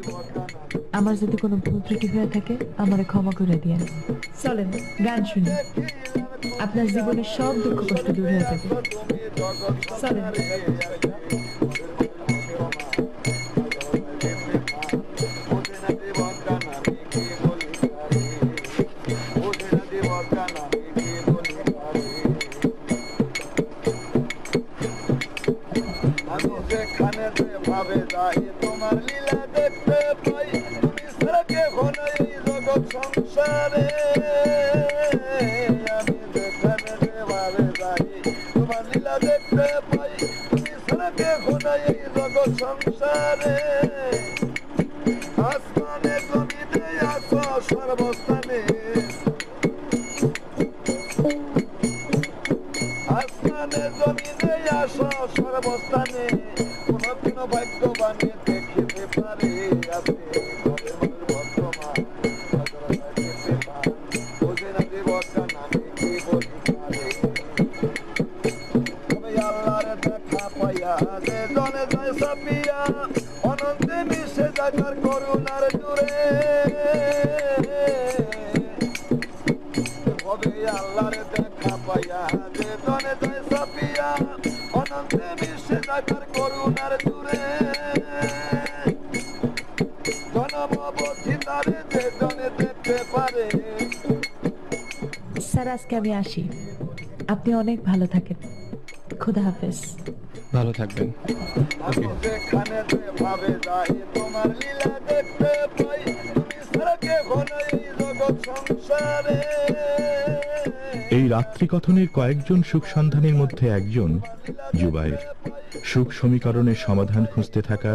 আমার যদি কোনো ভুল ত্রুটি হয়ে থাকে আমারে ক্ষমা করে দিয়েন। চলেন গান শুনি, আপনার জীবনের সব দুঃখ কষ্ট দূর হয়ে যাবে। চলেন। ভাবে যাই তোমার লীলা দেখতে পাই তুমি ছাড়া কে ঘন এই জগৎ সংসারে আমি যেখানে ভাবে যাই তোমার লীলা দেখতে পাই তুমি ছাড়া কে ঘন এই জগৎ সংসারে আসমানে জমিতে আছো সর্বস্থানে আসমানে জমিতে আসো সর্বস্থানে কোনো ভাগ্যবানে দেখিতে পারে আছে বর্তমান বোঝে না দেবতা নামে কি বলি পারে তবে আল্লাহর দেখা পাইয়া যে জনে যায় সাপিয়া অনন্তে মিশে যায় তার করুণার জুড়ে তবে আল্লাহর দেখা পাইয়া যে জনে যায় সাপিয়া অনন্তে মিশে যায় তার করুণার জুড়ে জনমবধি তারে যে জনে দেখতে পারে। স্যার আজকে আমি আসি, আপনি অনেক ভালো থাকেন। খুদা হাফেজ। ভালো থাকবেন। যেখানে ভাবে যাই তোমার লীলা দেখতে পাই তুমি ছাড়া কে ঘন এই জগৎ সংসারে। এই রাত্রিকথনের কয়েকজন সুখ সন্ধানের মধ্যে একজন জুবায়ের। সুখ সমীকরণের সমাধান খুঁজতে থাকা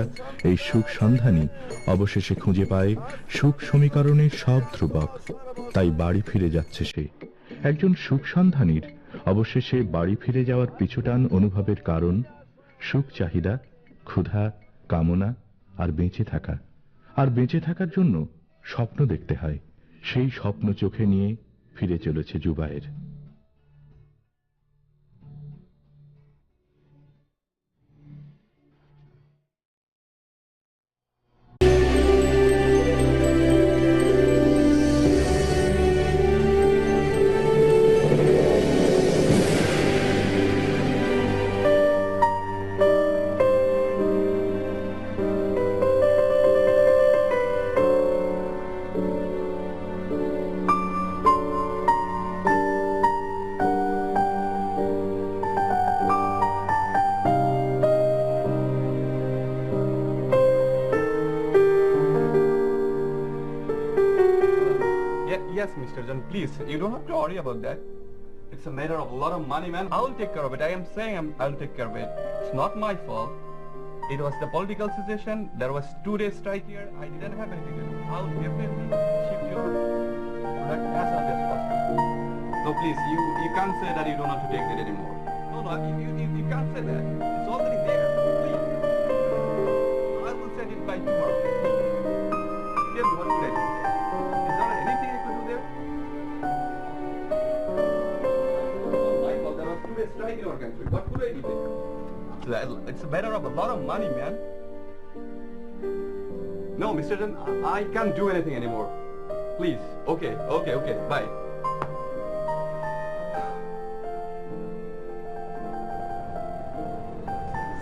এই সুখ সন্ধানী অবশেষে খুঁজে পায় সুখ সমীকরণের সব ধ্রুবক, তাই বাড়ি ফিরে যাচ্ছে সে। একজন সুখ সন্ধানীর অবশেষে বাড়ি ফিরে যাওয়ার পিছুটান অনুভবের কারণ সুখ চাহিদা, ক্ষুধা, কামনা আর বেঁচে থাকা। আর বেঁচে থাকার জন্য স্বপ্ন দেখতে হয়, সেই স্বপ্ন চোখে নিয়ে ফিরে চলেছে Zubair. Yes, Mr. John, please, you don't have to worry about that. It's a matter of a lot of money, man. I will take care of it. I am saying I'll take care of it. It's not my fault. It was the political situation. There was 2 days strike here. I didn't have anything to do. I'll definitely ship your product as early as possible. So please, you can't say that you don't have to take it anymore. No, you can't say that. It's already there. Please. I will send it by tomorrow. a strike in our country. What could I do then? It's a matter of a lot of money, man. No, Mr. Jan, I can't do anything anymore. Please. Okay. Bye.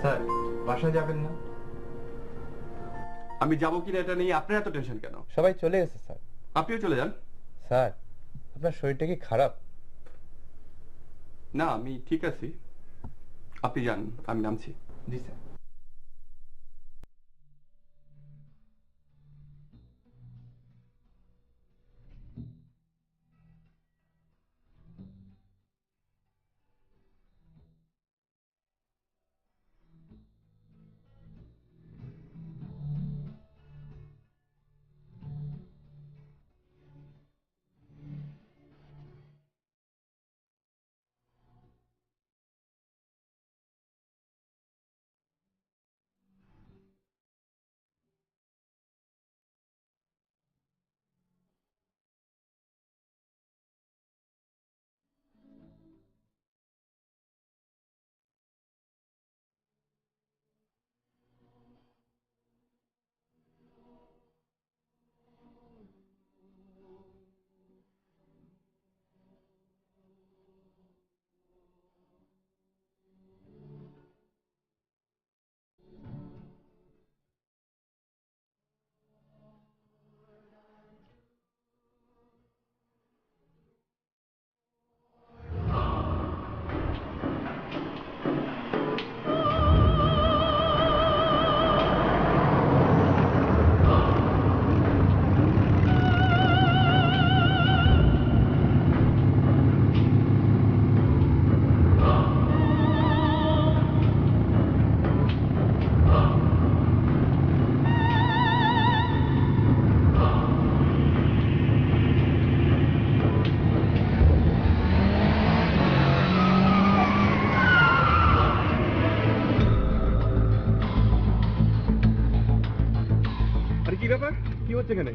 Sir বাসায় যাবেন না? আমি যাব কিনা এটা নিয়ে আপনার এত টেনশন কেন? সবাই চলে গেছে স্যার। আপনিও চলে যান। স্যার আপনার শরীরটা কি খারাপ? না, আমি ঠিক আছি। আপনি যান, আমি নামছি। জি স্যার।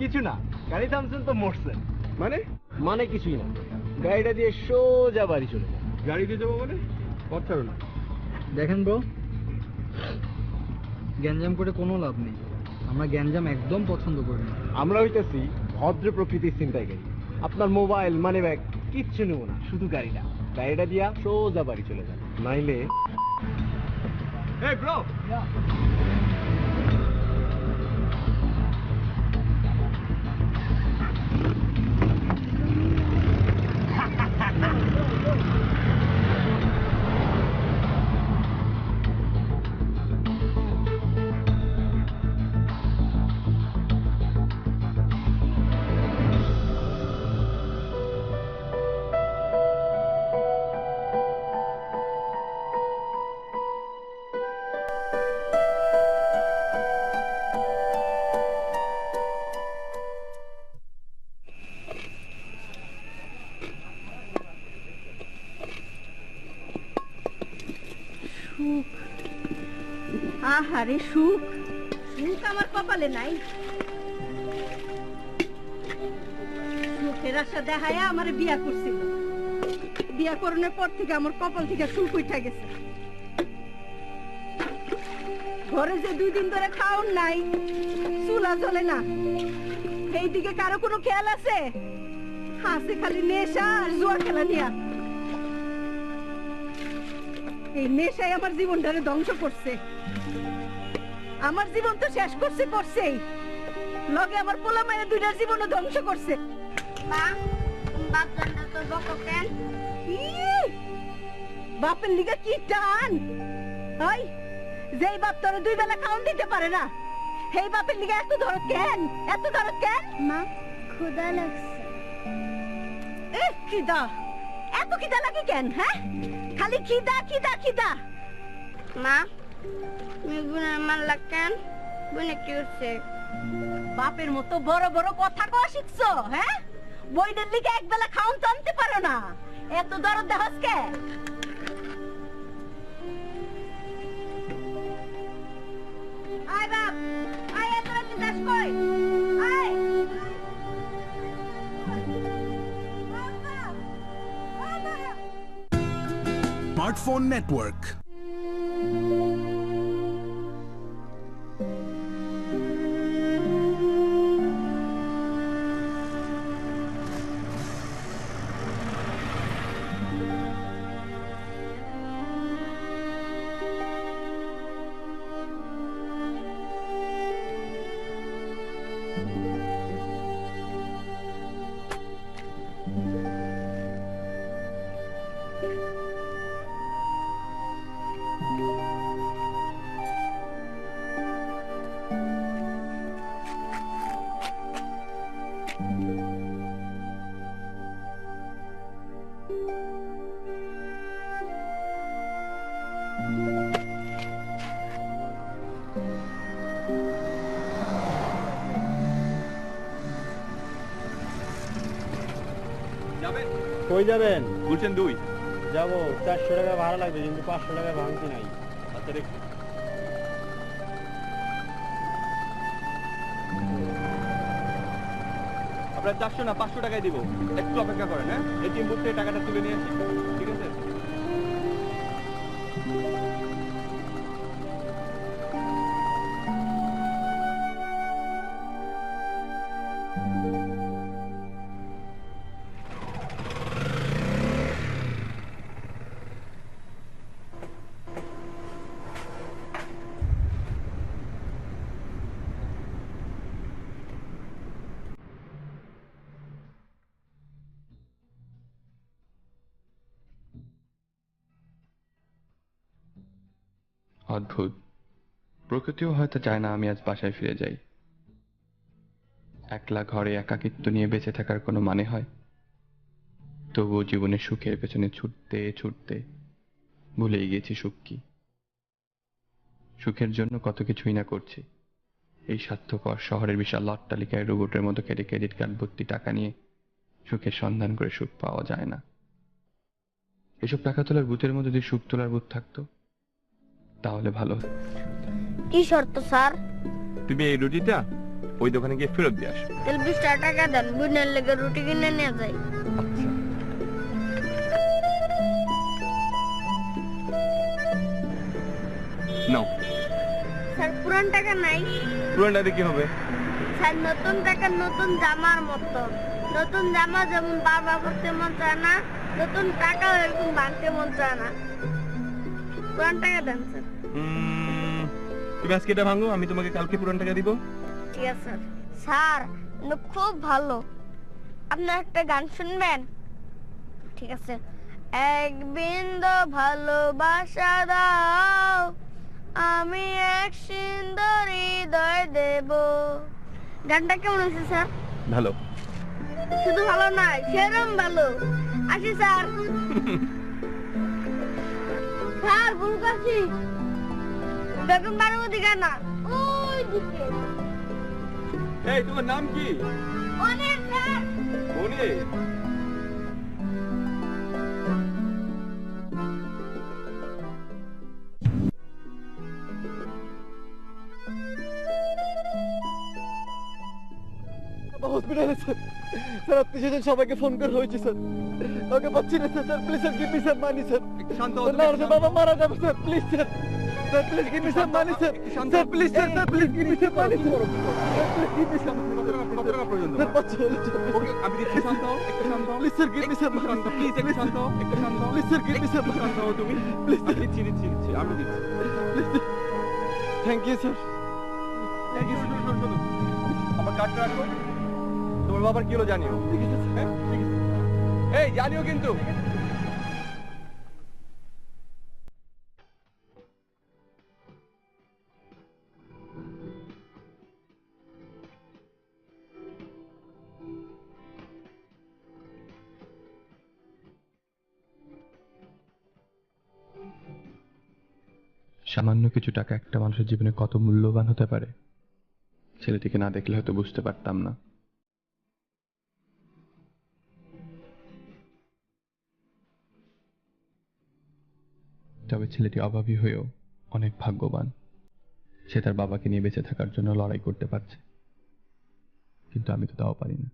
কিছু না, গাড়ি থামছেন তো মরছেন। মানে কিছুই না, গাড়িটা দিয়ে সোজা বাড়ি চলে যান। গাড়ি দিয়ে যাবো মানে পথ ছাড়ো না। দেখেন ব্রো, গ্যাঞ্জাম করে কোনো লাভ নেই। আমরা গ্যাঞ্জাম একদম পছন্দ করি না। আমরা হইতেছি ভদ্র প্রকৃতির ছিনতাইকারী। আপনার মোবাইল, মানি ব্যাগ কিচ্ছু নেবো না, শুধু গাড়িটা দিয়া সোজা বাড়ি চলে যান, নাইলে এই ব্রো আহারে সুখ, সুখ আমার কপালে নাই। সুখের আশা দেখায় আমার বিয়া করছিল, বিয়া করানোর পর থেকে আমার কপাল থেকে সুখ উঠে গেছে। ঘরে যে 2 দিন ধরে খাওন নাই, চুলা জ্বলে না, এই দিকে কারো কোনো খেয়াল আছে? হাসে খালি নেশা আর জুয়া খেলা নিয়া। এই নেশাই আমার জীবনটারে ধ্বংস করছে। আমার জীবন তো শেষ করছেই, লগে আমার পোলা মায়ের 2টার জীবনও ধ্বংস করছে। বাপের লিগে কি টান! যেই বাপ তোর 2 বেলা খাওন দিতে পারে না, সেই বাপের লিগে এত দরদ কেন? মা, ক্ষুধা লাগছে। খিদা, এত খিদা লাগে কেন? হ্যাঁ, খালি খিদা খিদা খিদা। মা, তুমি বোনের মারলা কেন? বোনে কি হচ্ছে? বাপের মতো বড় বড় কথা কওয়া শিখছো? হ্যাঁ, বইনের লিগে 1 বেলা খাওন তো আনতে পারো না, এত দরদ দেখাস কে? আয় বাপ, আয়, এত রাতে যাস কই? আয়। Smartphone network. কই যাবেন? গুলশান 2 যাবো। 400 টাকা ভাড়া লাগবে, কিন্তু 500 টাকা ভাঙতি নাই। আচ্ছা রেখে আপনার 400 না 500 টাকায় দিব, একটু অপেক্ষা করেন। হ্যাঁ, এটিএম বুথ থেকে টাকাটা তুলে নিয়ে আসি, ঠিক আছে? অদ্ভুত, প্রকৃতিও হয়তো চায় না আমি আজ বাসায় ফিরে যাই। একলা ঘরে একাকিত্ব নিয়ে বেঁচে থাকার কোনো মানে হয়? তবুও জীবনের সুখের পেছনে ছুটতে ছুটতে ভুলেই গেছি সুখ কি। সুখের জন্য কত কিছুই না করছি। এই স্বার্থপর শহরের বিশাল অট্টালিকায় রোবটের মতো কেটে ক্রেডিট কার্ড ভর্তি টাকা নিয়ে সুখের সন্ধান করে সুখ পাওয়া যায় না। এসব টাকা তোলার বুথের মধ্যে যদি সুখ তোলার বুথ থাকতো তাহলে ভালো হতো। কি শর্ত স্যার? তুমি এই রুটিটা ওই দোকানে গিয়ে ফেরত দিয়ে আসো। তাহলে 20 টাকা দেন, বুনের লেগে রুটি কিনে নিয়ে যাই। নাও। স্যার পুরান টাকা নাই? পুরান টাকা কি হবে? স্যার নতুন টাকা নতুন জামার মতো। নতুন জামা যেমন বারবার পরতে মন চায় না, নতুন টাকাও এরকম ভাঙতে মন চায় না। পুরান টাকা দেন স্যার। তুমি আজকে এটা ভাঙো, আমি তোমাকে কালকে পুরান টাকা দিব। ঠিক আছে স্যার। স্যার খুব ভালো, আপনার একটা গান শুনবেন? ঠিক আছে। এক বিন্দু ভালোবাসা দাও, আমি এক সুন্দর হৃদয় দেব। গানটা কেমন হয়েছে স্যার? ভালো। শুধু ভালো নয়, সেরকম ভালো। আসি স্যার। স্যার ভুল করছি, বেগুন বাড়ির ওদিকে না, ওই দিকে। এই তোমার নাম কি? অনেক স্যার। অনেক। হসপিটালে স্যার, স্যার আত্মীয় সবাইকে ফোন করে হয়েছে স্যার, ওকে পাচ্ছি না sir. Sir please sir, give me some money sir. শান্ত হও। না স্যার, বাবা মারা যাবে sir, please sir. Sir please give me some money sir. Sir please sir, sir please give me some money sir. Please give me some money. Sir পাচ্ছি হলে ওকে আমি দিচ্ছি, শান্ত হও, একটু শান্ত হও। Please sir give me some money. Please একটু শান্ত হও, একটু শান্ত হও। Please sir give me some money. শান্ত হও তুমি। Please sir. দিচ্ছি দিচ্ছি দিচ্ছি, আমি দিচ্ছি। Please thank you sir. Thank you. শোনো, আমার কার্ডটা রাখো। তোমার বাবার কি হলো জানিও। ঠিক আছে স্যার, ঠিক আছে। এই জানিও কিন্তু। সামান্য কিছু টাকা একটা মানুষের জীবনে কত মূল্যবান হতে পারে ছেলেটিকে না দেখলে হয়তো বুঝতে পারতাম না। তবে ছেলেটি অভাবী হয়েও অনেক ভাগ্যবান। সে তার বাবাকে নিয়ে বেঁচে থাকার জন্য লড়াই করতে পারছে, কিন্তু আমি তো তাও পারি না।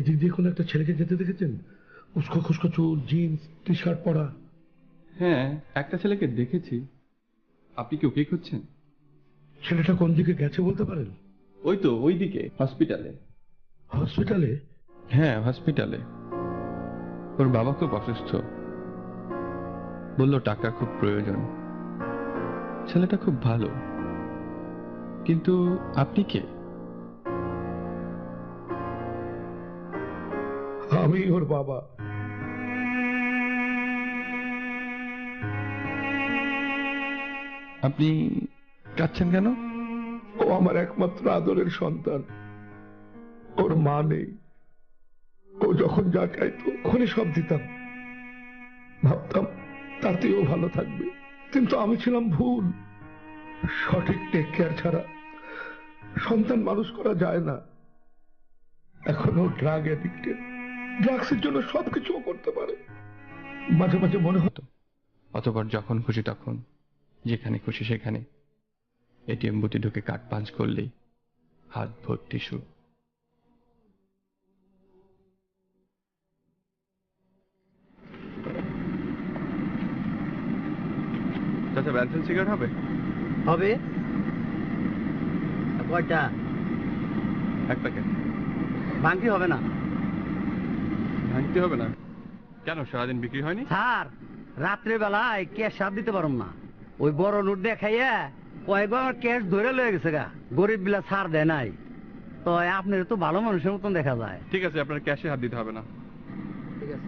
এদিক দিয়ে কোনো একটা ছেলেকে যেতে দেখেছেন? উস্কো খুস্কো চুল, জিন্স, টি শার্ট পরা। হ্যাঁ, একটা ছেলেকে দেখেছি। আপনি কি ওকে খুঁজছেন? ছেলেটা কোন দিকে গেছে বলতে পারেন? ওই তো ওই দিকে, হসপিটালে। হসপিটালে? হ্যাঁ, হসপিটালে। ওর বাবা খুব অসুস্থ, বললো টাকা খুব প্রয়োজন। ছেলেটা খুব ভালো, কিন্তু আপনি কে? আমি ওর বাবা। আপনি কাঁদছেন কেন? ও আমার একমাত্র আদরের সন্তান। ওর মা নেই। ও যখন যা চাইতো ওখানে সব দিতাম। ভাবতাম তাতেও ভালো থাকবে, কিন্তু আমি ছিলাম ভুল। সঠিক টেক কেয়ার ছাড়া সন্তান মানুষ করা যায় না। এখনো ড্রাগ অ্যাডিক্টেড। ড্রাগসের জন্য সবকিছু করতে পারে। মাঝে মাঝে মনে হতো, অতঃপর যখন খুশি তখন, যেখানে খুশি সেখানে এটিএম বুথে ঢুকে কার্ড পাঞ্চ করলেই হাত ভর্তি সুখ। চাচা ব্যানসেন সিগারেট হবে? হবে। কয়টা? এক প্যাকেট। ভাঙতি হবে না? ভাঙতে হবে না কেন? সারাদিন বিক্রি হয়নি? স্যার, রাত্রে বেলায় ক্যাশ সাপ দিতে পারুম না। ওই বড় নোট দেখাইয়া কয়েকবার ক্যাশ ধরে লয়ে গেছে গা। গরিব বিলা ছাড় দেয় নাই। তো আপনার তো ভালো মানুষের মতন দেখা যায়। ঠিক আছে, আপনার ক্যাশে হাত দিতে হবে না। ঠিক আছে।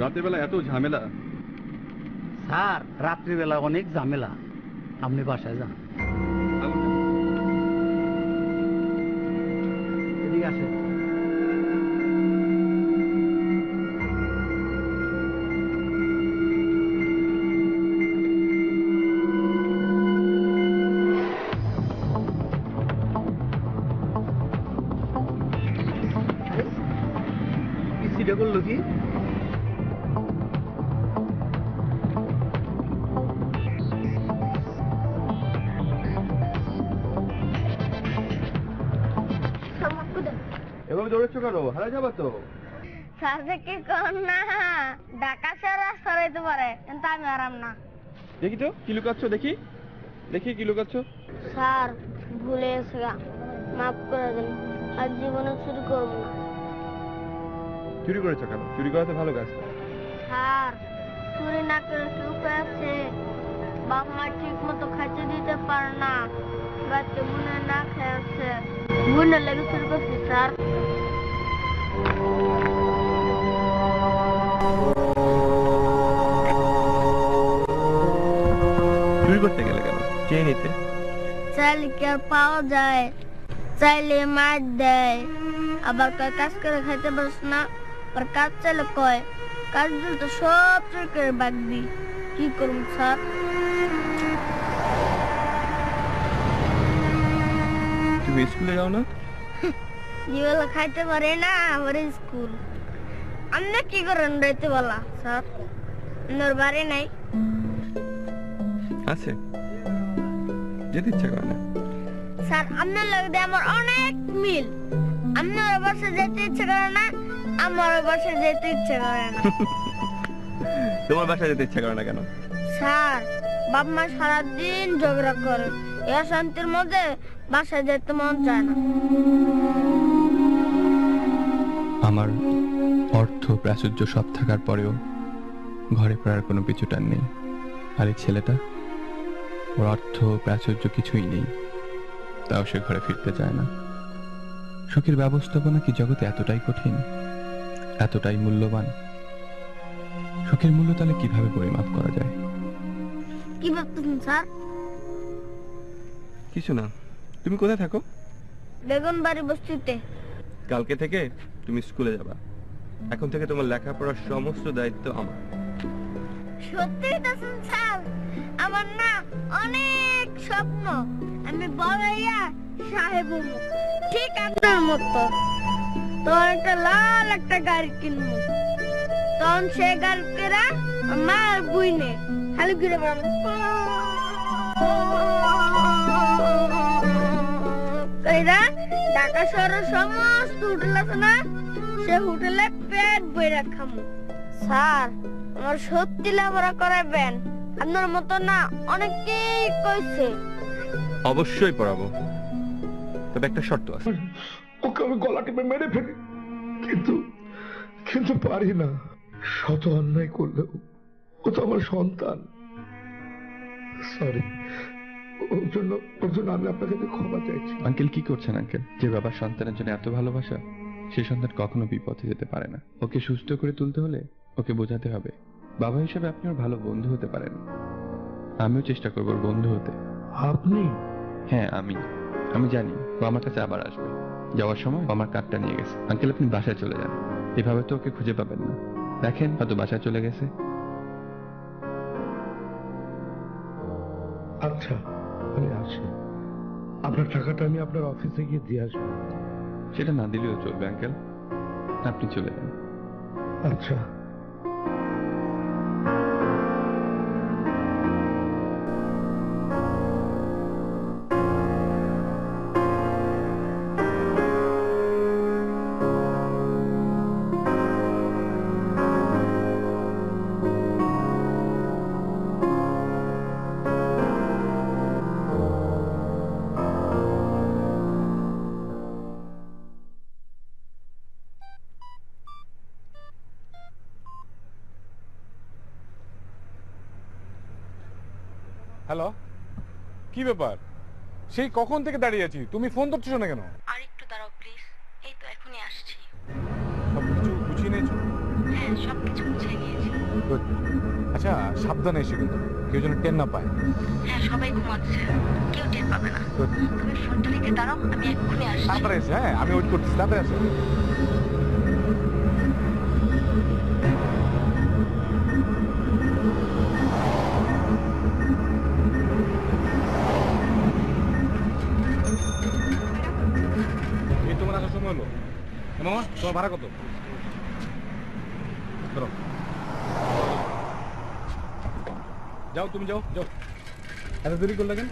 রাতের বেলা এত ঝামেলা? স্যার, রাত্রিবেলা অনেক ঝামেলা। আপনি বাসায় যান। এদিকে আসে। পিসিটা করলো কি? এভাবে দৌড়াচ্ছ কেন? হারা যাবা তো। সাথে কি কর না, ঢাকা শহর রাস্তা রইতে পারে, কিন্তু আমি আরাম না। দেখি তো কি লুকাচ্ছ, দেখি দেখি কি লুকাচ্ছ। স্যার, ভুলে গেছে গা, মাফ করে দিন। আর জীবনে চুরি করবো না। চুরি করেছো কেন? চুরি করা তো ভালো কাজ। স্যার, চুরি না করে কি উপায় আছে? বাপ মা ঠিক মতো খাইতে দিতে পারে না, বাচ্চা বোনে না খেয়ে আছে। বোনের লেগে চুরি করছি স্যার। চুরি করতে গেলে কেন? চেয়ে নিতে। চাইলে কি আর পাওয়া যায়? চাইলে মার দেয়। আবার কয় কাজ করে খাইতে পারিস না। আর কাজ চাইলে কয় কাজ দিলে তো সব চুরি করে বাগবি। কি করুন স্যার? তুমি স্কুলে যাও না? যেবেলা খাইতে পারে না আমার স্কুল। আপনি কি করেন রাইতে বেলা স্যার? আপনার বাড়ি নাই? আছে, যেতে ইচ্ছা করে না। স্যার, আপনার লাগে আমার অনেক মিল। আপনার বাসায় যেতে ইচ্ছা করে না, আমার বাসায় যেতে ইচ্ছা করে না। তোমার বাসায় যেতে ইচ্ছা করে না কেন? স্যার, বাপ মা সারাদিন ঝগড়া করে। এ শান্তির মধ্যে বাসায় যেতে মন চায় না। আমার অর্থ প্রাচুর্য সব থাকার পরেও ঘরে পড়ার কোনো পিছুটান নেই। আর এই ছেলেটা, ওর অর্থ প্রাচুর্য কিছুই নেই, তাও সে ঘরে ফিরতে চায় না। সুখের ব্যবস্থাপনা কি জগতে এতটাই কঠিন, এতটাই মূল্যবান? সুখের মূল্য তাহলে কিভাবে পরিমাপ করা যায়? কি ভাবতেছেন স্যার? কিছু না। তুমি কোথায় থাকো? বেগুনবাড়ি বস্তিতে। কালকে থেকে তুমি স্কুলে যাবা। এখন থেকে তোমার লেখাপড়ার সমস্ত দায়িত্ব আমার। সত্যি বলছেন স্যার? আমার না অনেক স্বপ্ন। আমি বড় হইয়া সাহেব হবো, ঠিক আপনার মতো। তখন একটা লাল একটা গাড়ি কিনবো। তখন সে গাড়ি কেরা আমার বুইনে খালি ঘুরে বেড়াবো। কইরা ঢাকা শহরের সমস্ত হোটেল আছে না, সে হোটেলে পেট বইরা খামু। স্যার, আমার সত্যি লেখাপড়া করাবেন? আপনার মতো না অনেকেই কইছে। অবশ্যই পড়াবো, তবে একটা শর্ত আছে। ওকে আমি গলা টিপে মেরে ফেলি, কিন্তু কিন্তু পারি না। শত অন্যায় করলেও ও তো আমার সন্তান। সরি, ওর জন্য আমি আপনার কাছে ক্ষমা চাইছি। আঙ্কেল কি করছেন আঙ্কেল? যে বাবার সন্তানের জন্য এত ভালোবাসা, সেই সন্তান কখনো বিপথে যেতে পারে না। ওকে সুস্থ করে তুলতে হলে ওকে বোঝাতে হবে বাবা হিসেবে আপনি ওর ভালো বন্ধু হতে পারেন। আমিও চেষ্টা করবো ওর বন্ধু হতে। আপনি? হ্যাঁ, আমি জানি ও আমার কাছে আবার আসবে। যাওয়ার সময় আমার কার্ডটা নিয়ে গেছে। আঙ্কেল, আপনি বাসায় চলে যান, এভাবে তো ওকে খুঁজে পাবেন না। দেখেন, হয়তো বাসায় চলে গেছে। আচ্ছা, আমি আসি। আপনার টাকাটা আমি আপনার অফিসে গিয়ে দিয়ে আসবো। সেটা না দিলেও চলবে আঙ্কেল, আপনি চলে যান। আচ্ছা। হ্যালো, কি ব্যাপার? সেই কখন থেকে দাঁড়িয়ে আছি, তুমি ফোন ধরছো না কেন? আর একটু দাঁড়াও প্লিজ, এই তো এখনই আসছি। সবকিছু গুছিয়ে নিয়েছো? হ্যাঁ, সবকিছু গুছিয়ে নিয়েছি। আচ্ছা, সাবধানে এসে কিন্তু কেউ যেন টের না পায়। হ্যাঁ, সবাই ঘুমাচ্ছে, কেউ টের পাবে না। তুমি ফোনটা রেখে দাঁড়াও, আমি এক্ষুনি আসছি। তারপরে এসে, হ্যাঁ আমি ওয়েট করতেছি, তারপরে আসো। তোমার আসার সময় হলো। মামা, তোমার ভাড়া কত? যাও, তুমি যাও। এত দেরি করলে কেন?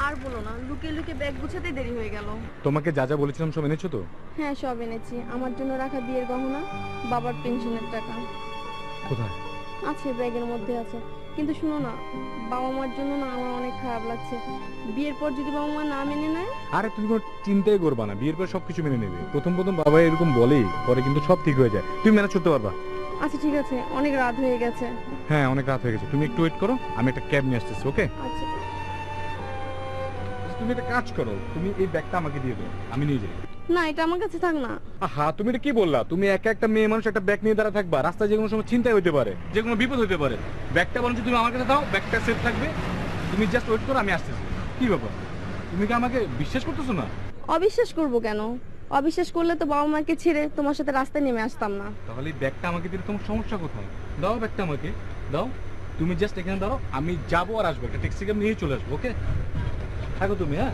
আর বলো না, লুকিয়ে লুকিয়ে ব্যাগ গুছাতে দেরি হয়ে গেল। তোমাকে যা যা বলেছিলাম সব এনেছো তো? হ্যাঁ, সব এনেছি। আমার জন্য রাখা বিয়ের গহনা, বাবার পেনশনের টাকা কোথায় আছে? ব্যাগের মধ্যে আছে। কিন্তু শুনো না, বাবা মার জন্য না আমার অনেক খারাপ লাগছে। বিয়ের পর যদি বাবা মা না মেনে নেয়? আরে তুমি কোনো চিন্তাই করবা না, বিয়ের পর সবকিছু মেনে নেবে। প্রথম বাবা এরকম বলেই, পরে কিন্তু সব ঠিক হয়ে যায়। তুমি ম্যানেজ করতে পারবা। আচ্ছা ঠিক আছে, অনেক রাত হয়ে গেছে। হ্যাঁ, অনেক রাত হয়ে গেছে, তুমি একটু ওয়েট করো, আমি একটা ক্যাব নিয়ে আসতেছি। ওকে? আচ্ছা। তুমি একটা কাজ করো, তুমি এই ব্যাগটা আমাকে দিয়ে দাও, আমি নিয়ে যাই। না, এটা আমার কাছে থাক না। হ্যাঁ, তুমি এটা কি বললা? তুমি একটা মেয়ে মানুষ একটা ব্যাগ নিয়ে দাঁড়া থাকবা, রাস্তায় যে কোনো সময় চিন্তাই হতে পারে, যে কোনো বিপদ হতে পারে। ব্যাগটা বলছো তুমি আমার কাছে দাও, ব্যাগটা সেফ থাকবে। তুমি জাস্ট ওয়েট করো, আমি আসতেছি। কি ব্যাপার, তুমি কি আমাকে বিশ্বাস করতেছো না? অবিশ্বাস করবো কেন? অবিশ্বাস করলে তো বাবা মাকে ছেড়ে তোমার সাথে রাস্তায় নেমে আসতাম না। তাহলে এই ব্যাগটা আমাকে দিলে তোমার সমস্যা কোথায়? দাও ব্যাগটা আমাকে, দাও। তুমি জাস্ট এখানে দাঁড়াও, আমি যাবো আর আসবো, একটা ট্যাক্সি ক্যাব নিয়ে চলে আসবো। ওকে, থাকো তুমি। হ্যাঁ,